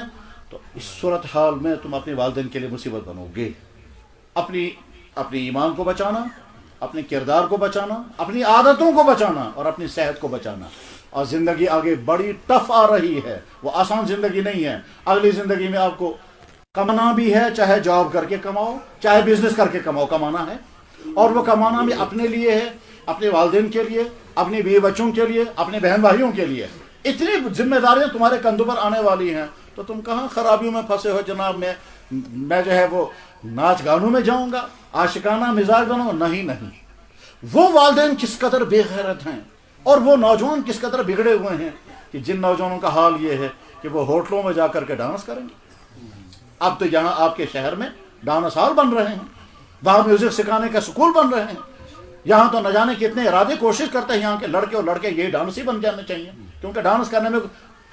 تو اس صورتحال میں تم اپنے والدین کے لیے مصیبت بنو گے۔ اپنی ایمان کو بچانا، اپنے کردار کو بچانا، اپنی عادتوں کو بچانا، اور اپنی صحت کو بچانا۔ اور زندگی آگے بڑی ٹف آ رہی ہے، وہ آسان زندگی نہیں ہے۔ اگلی زندگی میں آپ کو کمانا بھی ہے، چاہے جاب کر کے کماؤ، چاہے بزنس کر کے کماؤ، کمانا ہے، اور وہ کمانا بھی اپنے لیے ہے، اپنے والدین کے لیے، اپنے بیوی بچوں کے لیے، اپنے بہن بھائیوں کے لیے۔ اتنی ذمہ داریاں تمہارے کندھوں پر آنے والی ہیں، تو تم کہاں خرابیوں میں پھنسے ہو جناب میں جو ہے وہ ناچ گانوں میں جاؤں گا، عاشقانہ مزاج بناؤں؟ نہیں۔ وہ والدین کس قدر بے غیرت ہیں، اور وہ نوجوان کس قدر بگڑے ہوئے ہیں کہ جن نوجوانوں کا حال یہ ہے کہ وہ ہوٹلوں میں جا کر کے ڈانس کریں گے۔ اب تو یہاں آپ کے شہر میں ڈانس ہال بن رہے ہیں، باہر میوزک سکھانے کا سکول بن رہے ہیں۔ یہاں تو نہ جانے کتنے ارادے کوشش کرتے ہیں یہاں کے لڑکے اور لڑکے یہ ڈانس ہی بن جانے چاہیے، کیونکہ ڈانس کرنے میں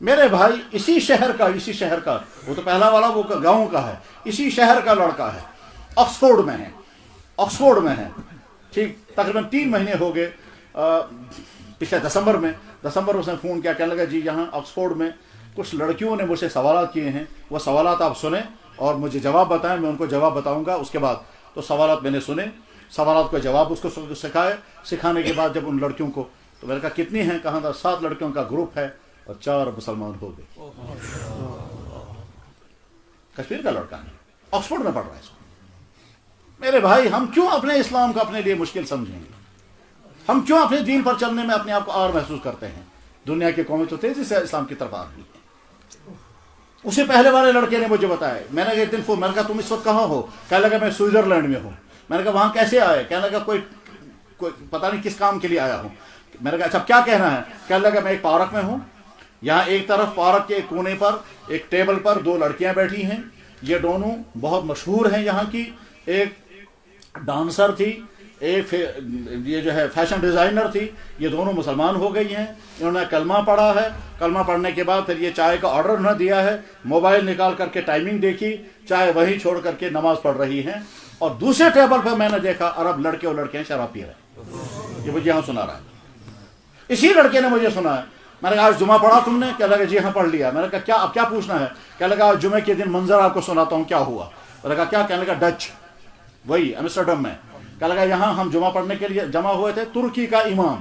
میرے بھائی اسی شہر کا وہ تو پہلا والا وہ گاؤں کا ہے، اسی شہر کا لڑکا ہے، آکسفورڈ میں ہے ٹھیک، تقریباً 3 مہینے ہو گئے، پچھلے دسمبر اس نے فون کیا، کہنے لگا جی یہاں آکسفورڈ میں کچھ لڑکیوں نے مجھ سے سوالات کیے ہیں، وہ سوالات آپ سنیں اور مجھے جواب بتائیں، میں ان کو جواب بتاؤں گا۔ اس کے بعد تو سوالات میں نے سنے، سوالات کا جواب اس کو سکھانے کے بعد جب ان لڑکیوں کو، تو میں نے کہا کتنی ہیں، کہاں تھا 7 لڑکیوں کا گروپ ہے اور 4 مسلمان ہو گئے۔ کشمیر کا لڑکا ہے، آکسفورڈ میں پڑھ رہا ہے۔ میرے بھائی ہم کیوں اپنے اسلام کو اپنے لیے مشکل سمجھیں گے؟ ہم کیوں اپنے دین پر چلنے میں اپنے آپ کو آر محسوس کرتے ہیں؟ دنیا کی قومیں تو تیزی سے اسلام کی طرف آ رہی ہیں۔ اسے پہلے والے لڑکے نے مجھے بتایا، میں نے ایک دن فون، میں نے کہا تم اس وقت کہاں ہو؟ کہنے لگا میں سوئٹزرلینڈ میں ہوں۔ میں نے کہا وہاں کیسے آئے؟ کہنے لگا کوئی پتہ نہیں کس کام کے لیے آیا ہوں۔ میں نے کہا اچھا کیا کہنا ہے؟ کہنے لگا میں ایک پارک میں ہوں، یہاں ایک طرف پارک کے کونے پر ایک ٹیبل پر 2 لڑکیاں بیٹھی ہیں، یہ دونوں بہت مشہور ہیں یہاں کی، ایک ڈانسر تھی، ایک یہ جو ہے فیشن ڈیزائنر تھی، یہ دونوں مسلمان ہو گئی ہیں، انہوں نے کلمہ پڑھا ہے، کلمہ پڑھنے کے بعد پھر یہ چائے کا آرڈر انہوں نے دیا ہے، موبائل نکال کر کے ٹائمنگ دیکھی، چائے وہیں چھوڑ کر کے نماز پڑھ رہی ہیں، اور دوسرے ٹیبل پہ میں نے دیکھا عرب لڑکے اور لڑکیاں شراب پی رہے ہیں۔ یہ مجھے یہاں سنا رہا ہے، اسی لڑکے نے مجھے سنا ہے۔ میں نے کہا آج جمعہ پڑھا تم نے؟ کہنے لگا جی ہاں پڑھ لیا۔ میں نے کہا اب کیا پوچھنا ہے؟ کہنے لگا آج جمعے کے دن منظر آپ کو سناتا ہوں کیا ہوا۔ میں نے کہا کیا؟ کہنے لگا ڈچ، وہی ایمسٹرڈم میں۔ کہنے لگا یہاں ہم جمعہ پڑھنے کے لیے جمع ہوئے تھے، ترکی کا امام،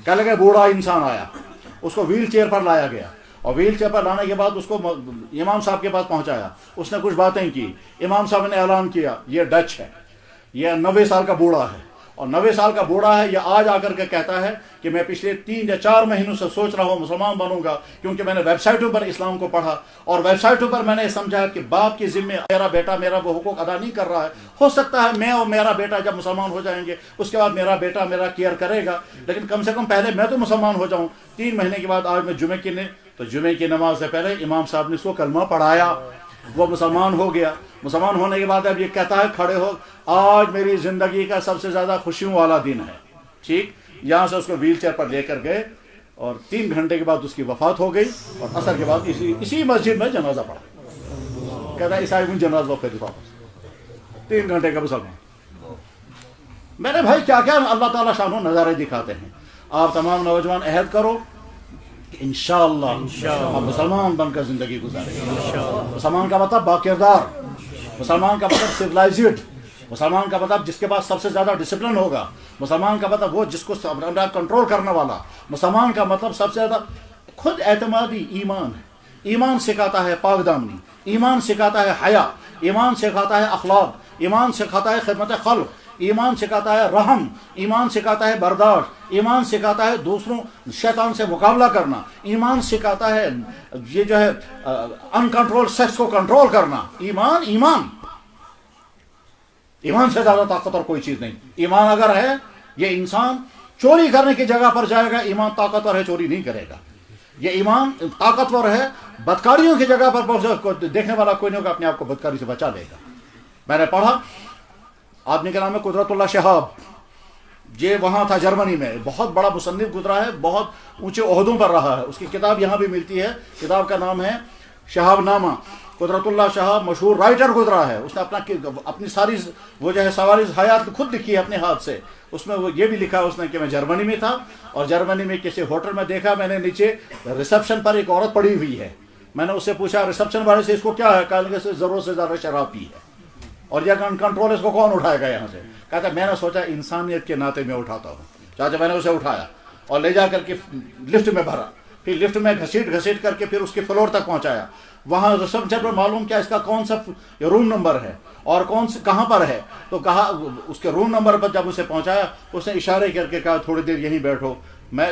کہنے لگا بوڑھا انسان آیا، اس کو ویل چیئر پر لایا گیا، اور ویل چیئر پر لانے کے بعد اس کو امام صاحب کے پاس پہنچایا، اس نے کچھ باتیں کی، امام صاحب نے اعلان کیا یہ ڈچ ہے، یہ 90 سال کا بوڑھا ہے، اور 90 سال کا بوڑھا ہے، یہ آج آ کر کے کہتا ہے کہ میں پچھلے 3 یا 4 مہینوں سے سوچ رہا ہوں مسلمان بنوں گا، کیونکہ میں نے ویب سائٹوں پر اسلام کو پڑھا، اور ویب سائٹوں پر میں نے سمجھا کہ باپ کے ذمے میرا بیٹا میرا وہ حقوق ادا نہیں کر رہا ہے، ہو سکتا ہے میں اور میرا بیٹا جب مسلمان ہو جائیں گے اس کے بعد میرا بیٹا میرا کیئر کرے گا، لیکن کم سے کم پہلے میں تو مسلمان ہو جاؤں۔ 3 مہینے کے بعد آج میں جمعے کی نماز سے پہلے امام صاحب نے اس کو کلمہ پڑھایا، وہ مسلمان ہو گیا۔ مسلمان ہونے کے بعد اب یہ کہتا ہے کھڑے ہو آج میری زندگی کا سب سے زیادہ خوشیوں والا دن ہے، ٹھیک۔ یہاں سے اس کو ویل چیئر پر لے کر گئے، اور 3 گھنٹے کے بعد اس کی وفات ہو گئی، اور عصر کے بعد اسی مسجد میں جنازہ پڑھا۔ کہتا ہے عیسائی میں جنازہ پھر واپس 3 گھنٹے کا مسلمان۔ میرے بھائی کیا کیا اللہ تعالیٰ شان و نظارے دکھاتے ہیں۔ آپ تمام نوجوان عہد کرو کہ انشاءاللہ آپ مسلمان بن کر زندگی گزاریں گے۔ مسلمان کا مطلب باکردار، مسلمان کا مطلب سویلائزڈ، مسلمان کا مطلب جس کے پاس سب سے زیادہ ڈسپلن ہوگا، مسلمان کا مطلب وہ جس کو کنٹرول کرنے والا، مسلمان کا مطلب سب سے زیادہ خود اعتمادی ایمان ہے۔ ایمان سکھاتا ہے پاک دامنی، ایمان سکھاتا ہے حیا، ایمان سکھاتا ہے اخلاق، ایمان سکھاتا ہے خدمت خلق، ایمان سکھاتا ہے رحم، ایمان سکھاتا ہے برداشت، ایمان سکھاتا ہے دوسروں شیطان سے مقابلہ کرنا، ایمان سکھاتا ہے یہ جو ہے ان کنٹرول سیکس کو کنٹرول کرنا۔ ایمان سے زیادہ طاقتور کوئی چیز نہیں۔ ایمان اگر ہے، یہ انسان چوری کرنے کی جگہ پر جائے گا، ایمان طاقتور ہے چوری نہیں کرے گا۔ یہ ایمان طاقتور ہے، بدکاریوں کی جگہ پر دیکھنے والا کوئی نہیں ہوگا، اپنے آپ کو بدکاری سے بچا لے گا۔ میں نے پڑھا، آدمی کا نام ہے قدرت اللہ شہاب، یہ وہاں تھا جرمنی میں، بہت بڑا مصنف گزرا ہے، بہت اونچے عہدوں پر رہا ہے، اس کی کتاب یہاں بھی ملتی ہے، کتاب کا نام ہے شہاب نامہ۔ قدرت اللہ شہاب مشہور رائٹر گزرا ہے، اس نے اپنی ساری وہ جو ہے سواری حیات خود لکھی ہے اپنے ہاتھ سے۔ اس میں وہ یہ بھی لکھا ہے اس نے کہ میں جرمنی میں تھا، اور جرمنی میں کسی ہوٹل میں دیکھا میں نے نیچے ریسپشن پر ایک عورت پڑی ہوئی ہے، میں نے اس سے پوچھا ریسپشن والے سے اس کو کیا ہے؟ کہا کہ ضرورت سے زیادہ شراب پی ہے، اور یہ کنٹرول اس کو کون اٹھائے گا یہاں سے؟ کہتا میں نے سوچا انسانیت کے ناطے میں اٹھاتا ہوں، چاچا میں نے اسے اٹھایا اور لے جا کر کے لفٹ میں بھرا، پھر لفٹ میں گھسیٹ کر کے پھر اس کے فلور تک پہنچایا۔ وہاں ریسپشن پر معلوم کیا اس کا کون سا روم نمبر ہے اور کہاں پر ہے، تو کہا اس کے روم نمبر پر جب اسے پہنچایا اس نے اشارے کر کے کہا تھوڑی دیر یہیں بیٹھو۔ میں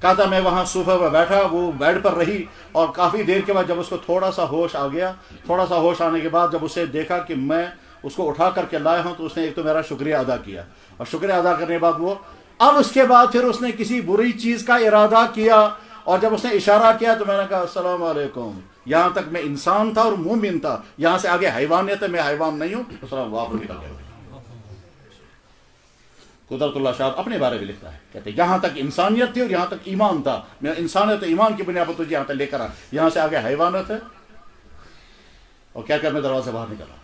کہتا میں وہاں صوفے پر بیٹھا، وہ بیڈ پر رہی، اور کافی دیر کے بعد جب اس کو تھوڑا سا ہوش آ گیا، تھوڑا سا ہوش آنے کے بعد جب اسے دیکھا کہ میں اس کو اٹھا کر کے لایا ہوں، تو اس نے ایک تو میرا شکریہ ادا کیا، اور شکریہ ادا کرنے کے بعد وہ اب اس کے بعد پھر اس نے کسی بری چیز کا ارادہ کیا، اور جب اس نے اشارہ کیا تو میں نے کہا السلام علیکم، یہاں تک میں انسان تھا اور مومن تھا، یہاں سے آگے حیوانیت ہے، میں حیوان نہیں ہوں، السلام واپس نکل گیا۔ قدرت اللہ شاہ اپنے بارے میں لکھتا ہے، کہتے ہیں یہاں تک انسانیت تھی اور یہاں تک ایمان تھا، میں انسانیت ایمان کی بنیاد پر تجھے یہاں تک لے کر آیا، یہاں سے آگے حیوانات ہے، اور کیا میں دروازے سے باہر نکلا۔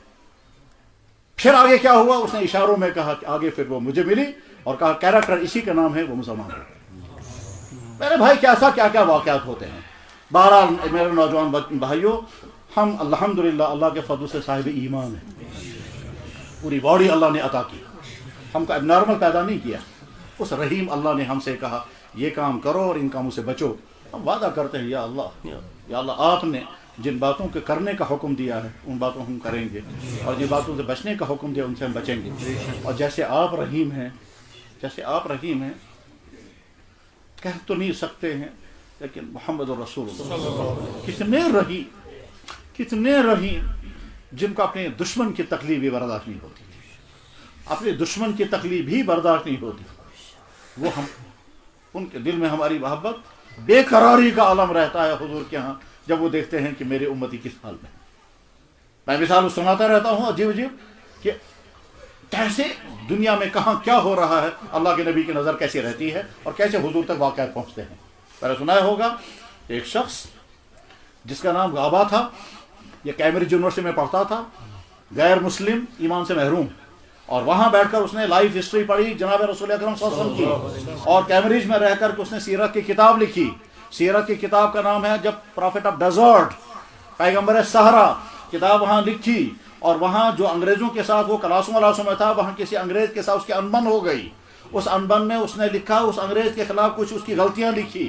پھر آگے کیا ہوا، اس نے اشاروں میں کہا کہ آگے پھر وہ مجھے ملی اور کہا کیریکٹر اسی کا نام ہے، وہ مسلمان ہو گئے۔ میرے بھائی کیسا کیا کیا واقعات ہوتے ہیں۔ بہرحال میرے نوجوان بھائیوں، ہم الحمدللہ اللہ کے فضل سے صاحب ایمان ہیں، پوری باڈی اللہ نے عطا کی، ہم کو اب نارمل پیدا نہیں کیا۔ اس رحیم اللہ نے ہم سے کہا یہ کام کرو اور ان کاموں سے بچو۔ ہم وعدہ کرتے ہیں یا اللہ آپ نے جن باتوں کے کرنے کا حکم دیا ہے ان باتوں ہم کریں گے، اور جن باتوں سے بچنے کا حکم دیا ان سے ہم بچیں گے۔ اور جیسے آپ رحیم ہیں، کہہ تو نہیں سکتے ہیں لیکن محمد رسول اللہ کتنے رحیم جن کو اپنے دشمن کی تکلیف بھی برداشت نہیں ہوتی، اپنے دشمن کی تکلیف بھی برداشت نہیں ہوتی، وہ ہم ان کے دل میں ہماری محبت بے قراری کا عالم رہتا ہے حضور کے ہاں جب وہ دیکھتے ہیں کہ میرے امتی کس حال میں۔ میں مثال سناتا رہتا ہوں عجیب کہ کیسے دنیا میں کہاں کیا ہو رہا ہے، اللہ کے نبی کی نظر کیسی رہتی ہے اور کیسے حضور تک واقعات پہنچتے ہیں۔ پہلے سنا ہوگا ایک شخص جس کا نام غابہ تھا، یہ کیمبرج یونیورسٹی میں پڑھتا تھا، غیر مسلم، ایمان سے محروم، اور وہاں بیٹھ کر اس نے لائف ہسٹری پڑھی جناب رسول اکرم صلی اللہ علیہ وسلم کی، اور کیمبرج میں رہ کر اس نے سیرت کی کتاب لکھی۔ سیرت کی کتاب کا نام ہے جب پرافٹ آف ڈیزرٹ، پیغمبر صحرا، کتاب وہاں لکھی، اور وہاں جو انگریزوں کے ساتھ وہ کلاسوں میں تھا، وہاں کسی انگریز کے ساتھ اس کی انبن ہو گئی، اس انبن میں اس نے لکھا، اس انگریز کے خلاف کچھ اس کی غلطیاں لکھی،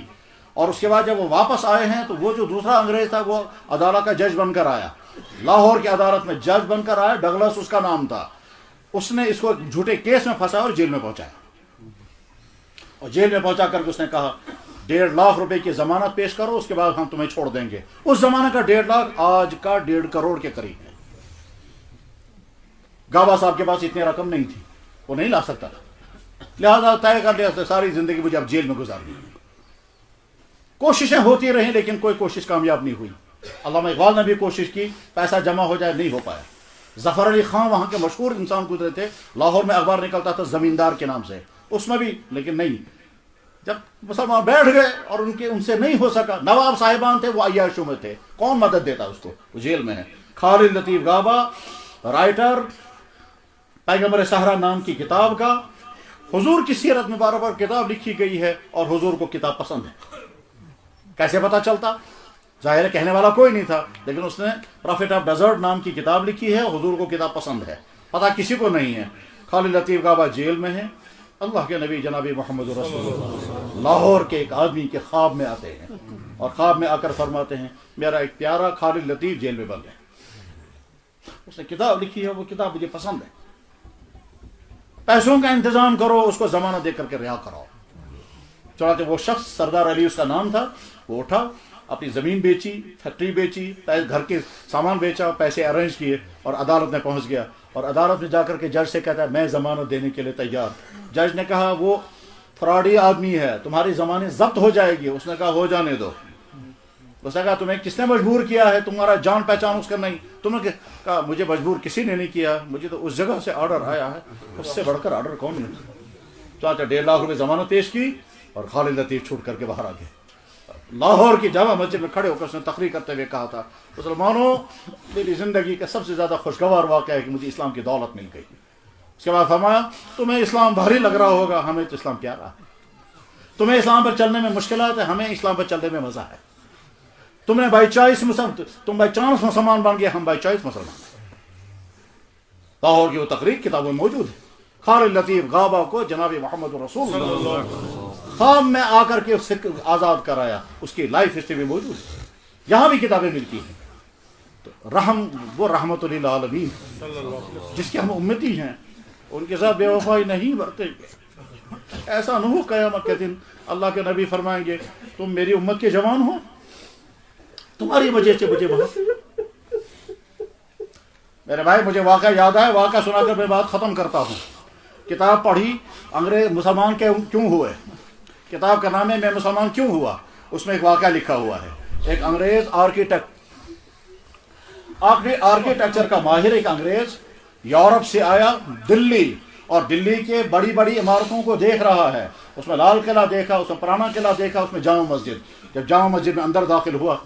اور اس کے بعد جب وہ واپس آئے ہیں تو وہ جو دوسرا انگریز تھا وہ عدالت کا جج بن کر آیا، لاہور کی عدالت میں جج بن کر آیا، ڈگلس اس کا نام تھا۔ اس نے اس کو جھوٹے کیس میں پھنسایا اور جیل میں پہنچایا، اور جیل میں پہنچا کر اس نے کہا 1.5 لاکھ روپے کی ضمانت پیش کرو، اس کے بعد ہم تمہیں چھوڑ دیں گے۔ اس زمانے کا 1.5 لاکھ آج کا 1.5 کروڑ کے قریب ہے۔ غابہ صاحب کے پاس اتنی رقم نہیں تھی، وہ نہیں لا سکتا تھا، لہذا طے کر لیا ساری زندگی مجھے اب جیل میں گزارنی ہے۔ کوششیں ہوتی رہیں لیکن کوئی کوشش کامیاب نہیں ہوئی۔ علامہ اقبال نے بھی کوشش کی، پیسہ جمع ہو جائے، نہیں ہو پایا۔ ظفر علی خان وہاں کے مشہور انسان گزرے تھے، لاہور میں اخبار نکلتا تھا زمیندار کے نام سے، اس میں بھی لیکن نہیں۔ جب مسلمان بیٹھ گئے اور ان سے نہیں ہو سکا، نواب صاحبان تھے وہ عیاشوں میں تھے، کون مدد دیتا اس کو، وہ جیل میں ہے۔ خالد لطیف غابہ رائٹر، پیغمبر صحرا نام کی کتاب کا، حضور کی سیرت میں بار بار کتاب لکھی گئی ہے اور حضور کو کتاب پسند ہے۔ کیسے پتہ چلتا؟ ظاہر ہے کہنے والا کوئی نہیں تھا، لیکن اس نے پرافٹ آف ڈیزرٹ نام کی کتاب لکھی ہے، حضور کو کتاب پسند ہے، پتہ کسی کو نہیں ہے۔ خالد لطیف غابہ جیل میں ہے، اللہ کے نبی جناب محمد رسول اللہ لاہور کے ایک آدمی کے خواب میں آتے ہیں، اور خواب میں آ کر فرماتے ہیں میرا ایک پیارا خالد لطیف جیل میں بند ہے، اس نے کتاب لکھی ہے، وہ کتاب مجھے پسند ہے، پیسوں کا انتظام کرو، اس کو ضمانت دے کر کے رہا کراؤ۔ چنانچہ وہ شخص سردار علی اس کا نام تھا، وہ اٹھا، اپنی زمین بیچی، فیکٹری بیچی، گھر کے سامان بیچا، پیسے ارینج کیے اور عدالت میں پہنچ گیا، اور عدالت میں جا کر کے جج سے کہتا ہے میں ضمانت دینے کے لیے تیار۔ جج نے کہا وہ فراڈی آدمی ہے، تمہاری ضمانت ضبط ہو جائے گی۔ اس نے کہا ہو جانے دو۔ اس نے کہا تمہیں کس نے مجبور کیا ہے، تمہارا جان پہچان اس کا نہیں؟ تم نے کہا مجھے مجبور کسی نے نہیں کیا، مجھے تو اس جگہ سے آرڈر آیا ہے، اس سے بڑھ کر آرڈر کون نہیں۔ چاچا 1.5 لاکھ روپے ضمانت پیش کی اور خالد لطیف چھوٹ کر کے باہر آ گئے۔ لاہور کی جامع مسجد میں کھڑے ہو کر اس نے تقریر کرتے ہوئے کہا تھا مسلمانوں میری زندگی کا سب سے زیادہ خوشگوار واقعہ ہے کہ مجھے اسلام کی دولت مل گئی۔ اس کے بعد فرمایا تمہیں اسلام بھاری لگ رہا ہوگا، ہمیں تو اسلام پیارا ہے۔ تمہیں اسلام پر چلنے میں مشکلات ہے، ہمیں اسلام پر چلنے میں مزہ ہے۔ تم نے بائی چوائس مسلمان بن گئے، ہم بائی چوائس مسلمان ہیں۔ لاہور کی وہ تقریر کتابوں میں موجود ہے۔ خالد لطیف غابہ کو جناب محمد رسول اللہ خواب میں آ کر کے اسے آزاد کرایا، اس کی لائف ہسٹری میں موجود ہے، یہاں بھی کتابیں ملتی ہیں۔ تو وہ رحمت للعالمین جس کے ہم امتی ہیں، ان کے ساتھ بے وفائی نہیں برتے۔ ایسا نہ ہو قیامت کے دن اللہ کے نبی فرمائیں گے تم میری امت کے جوان ہو، تمہاری وجہ سے مجھے بہت۔ میرے بھائی مجھے واقعہ یاد ہے، واقعہ سنا کر میں بات ختم کرتا ہوں۔ کتاب پڑھی انگریز مسلمان کیوں ہوئے، کتاب کا نام ہے میں مسلمان کیوں ہوا، اس میں ایک واقعہ لکھا ہوا ہے۔ ایک انگریز آرکیٹیکچر کا ماہر، ایک انگریز یورپ سے آیا دلی، اور دلی کے بڑی بڑی عمارتوں کو دیکھ رہا ہے. اس میں لال قلعہ دیکھا, اس میں پرانا قلعہ دیکھا, اس میں جامع مسجد. جب جامع مسجد میں اندر داخل ہوا,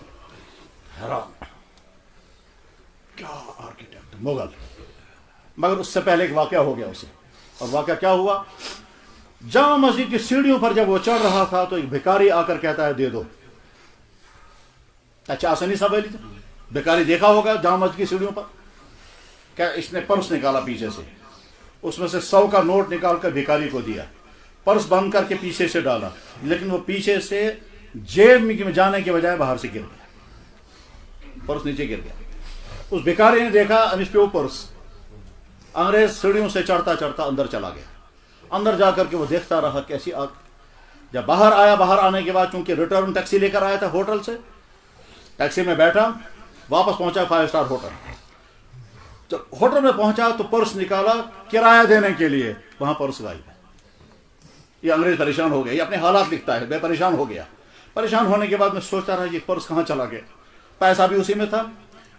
حیران, کیا آرکیٹیکٹ, مغل. مگر اس سے پہلے ایک واقعہ ہو گیا اسے. اور واقعہ کیا ہوا؟ جامع مسجد کی سیڑھیوں پر جب وہ چڑھ رہا تھا تو ایک بھکاری آ کر کہتا ہے دے دو. اچھا آسانی سوال تھا. بھکاری دیکھا ہوگا جامع مسجد کی سیڑھیوں پر. کیا اس نے پرس نکالا پیچھے سے, اس میں سے 100 کا نوٹ نکال کر بھکاری کو دیا. پرس بند کر کے پیچھے سے ڈالا, لیکن وہ پیچھے سے جیب میں جانے کے بجائے باہر سے گر گیا. پرس نیچے گر گیا. اس بھکاری نے دیکھا اب اس پہ وہ پرس. انگریز سیڑھیوں سے چڑھتا چڑھتا اندر چلا گیا. اندر جا کر کے وہ دیکھتا رہا کیسی آگ. جب باہر آیا, باہر آنے کے بعد چونکہ ریٹرن ٹیکسی لے کر آیا تھا ہوٹل سے, ٹیکسی میں بیٹھا, واپس پہنچا 5 اسٹار ہوٹل. جب ہوٹل میں پہنچا تو پرس نکالا کرایہ دینے کے لیے, وہاں پرس غائب ہے. یہ انگریز پریشان ہو گیا. یہ اپنے حالات لکھتا ہے, بے پریشان ہو گیا. پریشان ہونے کے بعد میں سوچتا رہا یہ پرس کہاں چلا گیا. پیسہ بھی اسی میں تھا,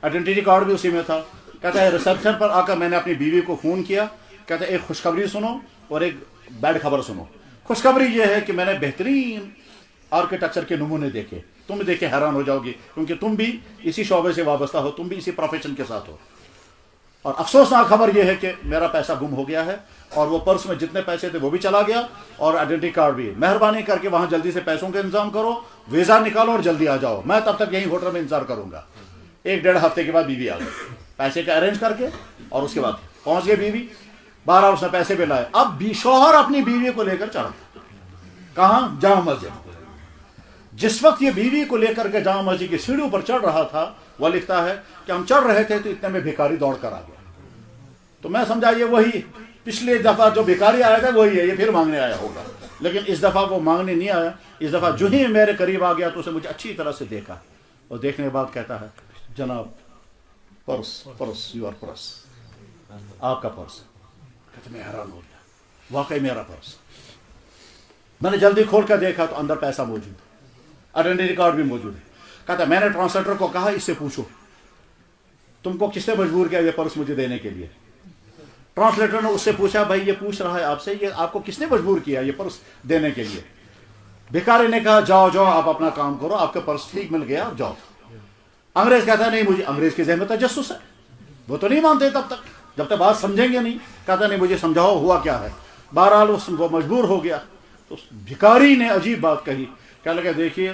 آئیڈینٹی کارڈ بھی اسی میں تھا. کہتا ہے ریسپشن پر آ کر میں نے اپنی بیوی کو فون کیا. کہتا ہے ایک خوشخبری سنو اور ایک بیڈ خبر سنو. خوشخبری یہ ہے کہ میں نے بہترین آرکیٹیکچر کے نمونے دیکھے. تم بھی دیکھ کے حیران ہو جاؤ گی کیونکہ تم بھی اسی شعبے سے وابستہ ہو, تم بھی اسی پروفیشن کے ساتھ ہو. اور افسوسناک خبر یہ ہے کہ میرا پیسہ گم ہو گیا ہے, اور وہ پرس میں جتنے پیسے تھے وہ بھی چلا گیا, اور آئیڈینٹی کارڈ بھی. مہربانی کر کے وہاں جلدی سے پیسوں کا انتظام کرو, ویزا نکالو اور جلدی آ جاؤ. میں تب تک یہیں ہوٹل میں انتظار کروں گا. 1-1.5 ہفتے کے بعد بیوی آ گئی پیسے کا ارینج کر کے, اور اس کے بعد پہنچ گئی بیوی. 12 اس نے پیسے بھی لائے. اب شوہر اپنی بیوی کو لے کر چڑھا. کہاں؟ جامع مسجد. جس وقت یہ بیوی کو لے کر کے جامع مسجد کی سیڑھیوں پر چڑھ رہا تھا, وہ لکھتا ہے کہ ہم چڑھ رہے تھے تو اتنے میں بھکاری دوڑ کر آ گیا. تو میں سمجھا یہ وہی پچھلے دفعہ جو بھکاری آیا تھا وہی ہے, یہ پھر مانگنے آیا ہوگا. لیکن اس دفعہ وہ مانگنے نہیں آیا. اس دفعہ جو ہی میرے قریب آ گیا تو اسے مجھے اچھی طرح سے دیکھا, اور دیکھنے کے بعد کہتا ہے جناب پرس یور پرس, آپ کا پرس. میں حیران ہو گیا, واقعی میرا پرس. میں نے جلدی کھول کر دیکھا تو اندر پیسہ موجود ہے, آئیڈینٹی کارڈ بھی موجود ہے. کہتا میں نے ٹرانسلیٹر کو کہا اس سے پوچھو تم کو کس نے مجبور کیا یہ پرس مجھے دینے کے لیے. ٹرانسلیٹر نے اس سے پوچھا بھائی یہ پوچھ رہا ہے آپ سے, یہ آپ کو کس نے مجبور کیا یہ پرس دینے کے لیے. بھکاری نے کہا جاؤ جاؤ آپ اپنا کام کرو, آپ کا پرس ٹھیک مل گیا, آپ جاؤ. انگریز کہتا ہے نہیں مجھے, انگریز کے ذہن میں تجسس ہے, وہ تو نہیں مانتے تب تک جب تک بات سمجھیں گے نہیں. کہتا نہیں مجھے سمجھاؤ ہوا کیا ہے. بہرحال وہ مجبور ہو گیا. تو بھکاری نے عجیب بات کہی, کہنے لگا دیکھیے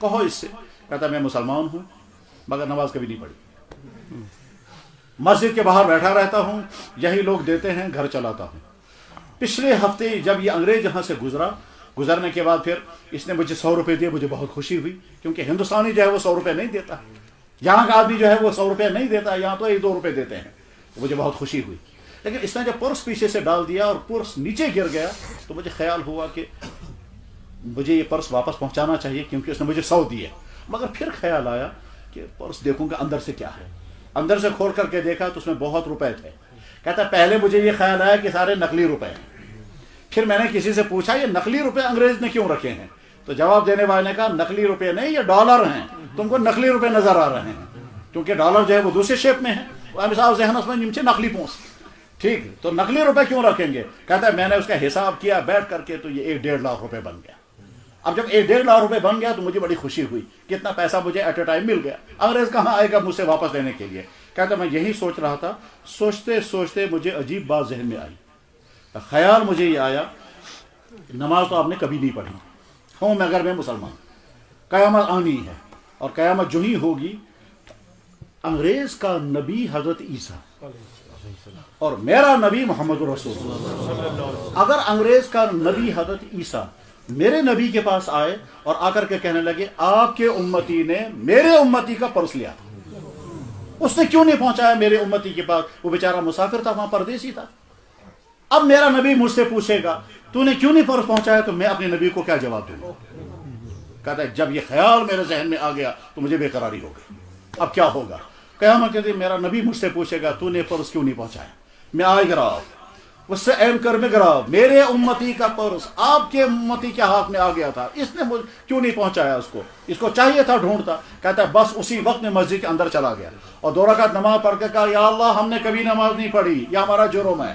کہو اس سے. کہتا میں مسلمان ہوں مگر نماز کبھی نہیں پڑھی, مسجد کے باہر بیٹھا رہتا ہوں, یہی لوگ دیتے ہیں گھر چلاتا ہوں. پچھلے ہفتے جب یہ انگریز یہاں سے گزرنے کے بعد پھر اس نے مجھے 100 روپے دیے, مجھے بہت خوشی ہوئی کیونکہ ہندوستانی جو ہے وہ 100 روپے نہیں دیتا, یہاں کا آدمی جو ہے وہ 100 روپے نہیں دیتا, یہاں تو 1-2 روپے دیتے ہیں. مجھے بہت خوشی ہوئی. لیکن اس نے جب پرس پیچھے سے ڈال دیا اور پرس نیچے گر گیا تو مجھے خیال ہوا کہ مجھے یہ پرس واپس پہنچانا چاہیے کیونکہ اس نے مجھے 100 دیے. مگر پھر خیال آیا کہ پرس دیکھوں گا اندر سے کیا ہے. اندر سے کھول کر کے دیکھا تو اس میں بہت روپے تھے. کہتا پہلے مجھے یہ خیال آیا کہ سارے نقلی روپے ہیں. پھر میں نے کسی سے پوچھا یہ نقلی روپے انگریز نے کیوں رکھے ہیں, تو جواب دینے والے نے کہا نقلی روپے نہیں, یہ ڈالر ہیں, تم کو نقلی روپے نظر آ رہے ہیں کیونکہ ڈالر جو ہے وہ دوسرے شیپ میں ہے. صاحب ذہن میں نیچے نقلی پونس, ٹھیک, تو نقلی روپے کیوں رکھیں گے. کہتا ہے میں نے اس کا حساب کیا بیٹھ کر کے تو یہ 1-1.5 لاکھ روپے بن گیا. اب جب 1-1.5 لاکھ روپے بن گیا تو مجھے بڑی خوشی ہوئی, کتنا پیسہ مجھے ایٹ اے ٹائم مل گیا. انگریز کہاں آئے گا مجھ سے واپس لینے کے لیے. کہتا میں یہی سوچ رہا تھا, سوچتے سوچتے مجھے عجیب بات ذہن میں آئی. خیال مجھے یہ آیا نماز تو آپ نے کبھی نہیں پڑھی ہوں مگر میں مسلمان, قیامت آنی ہے اور قیامت جو ہی ہوگی انگریز کا نبی حضرت عیسیٰ اور میرا نبی محمد رسول اللہ. اگر انگریز کا نبی حضرت عیسیٰ میرے نبی کے پاس آئے اور آ کر کے کہنے لگے آپ کے امتی نے میرے امتی کا پرس لیا, اس نے کیوں نہیں پہنچایا میرے امتی کے پاس, وہ بیچارہ مسافر تھا, وہاں پردیسی تھا. اب میرا نبی مجھ سے پوچھے گا تو نے کیوں نہیں پرس پہنچایا, تو میں اپنے نبی کو کیا جواب دوں گا. کہتا ہے جب یہ خیال میرے ذہن میں آ گیا تو مجھے بے قراری ہو گئی. اب کیا ہوگا, قیامت کے دن میرا نبی مجھ سے پوچھے گا تو نے پرس کیوں نہیں پہنچایا. میں آئے گراؤ اس سے ایم کر میں گراؤ, میرے امتی کا پرس آپ کے امتی کے ہاتھ میں آ گیا تھا, اس نے کیوں نہیں پہنچایا اس کو چاہیے تھا ڈھونڈتا. کہتا ہے بس اسی وقت میں مسجد کے اندر چلا گیا اور 2 رکعت نماز پڑھ کے کہا یا اللہ ہم نے کبھی نماز نہیں پڑھی, یہ ہمارا جرم ہے.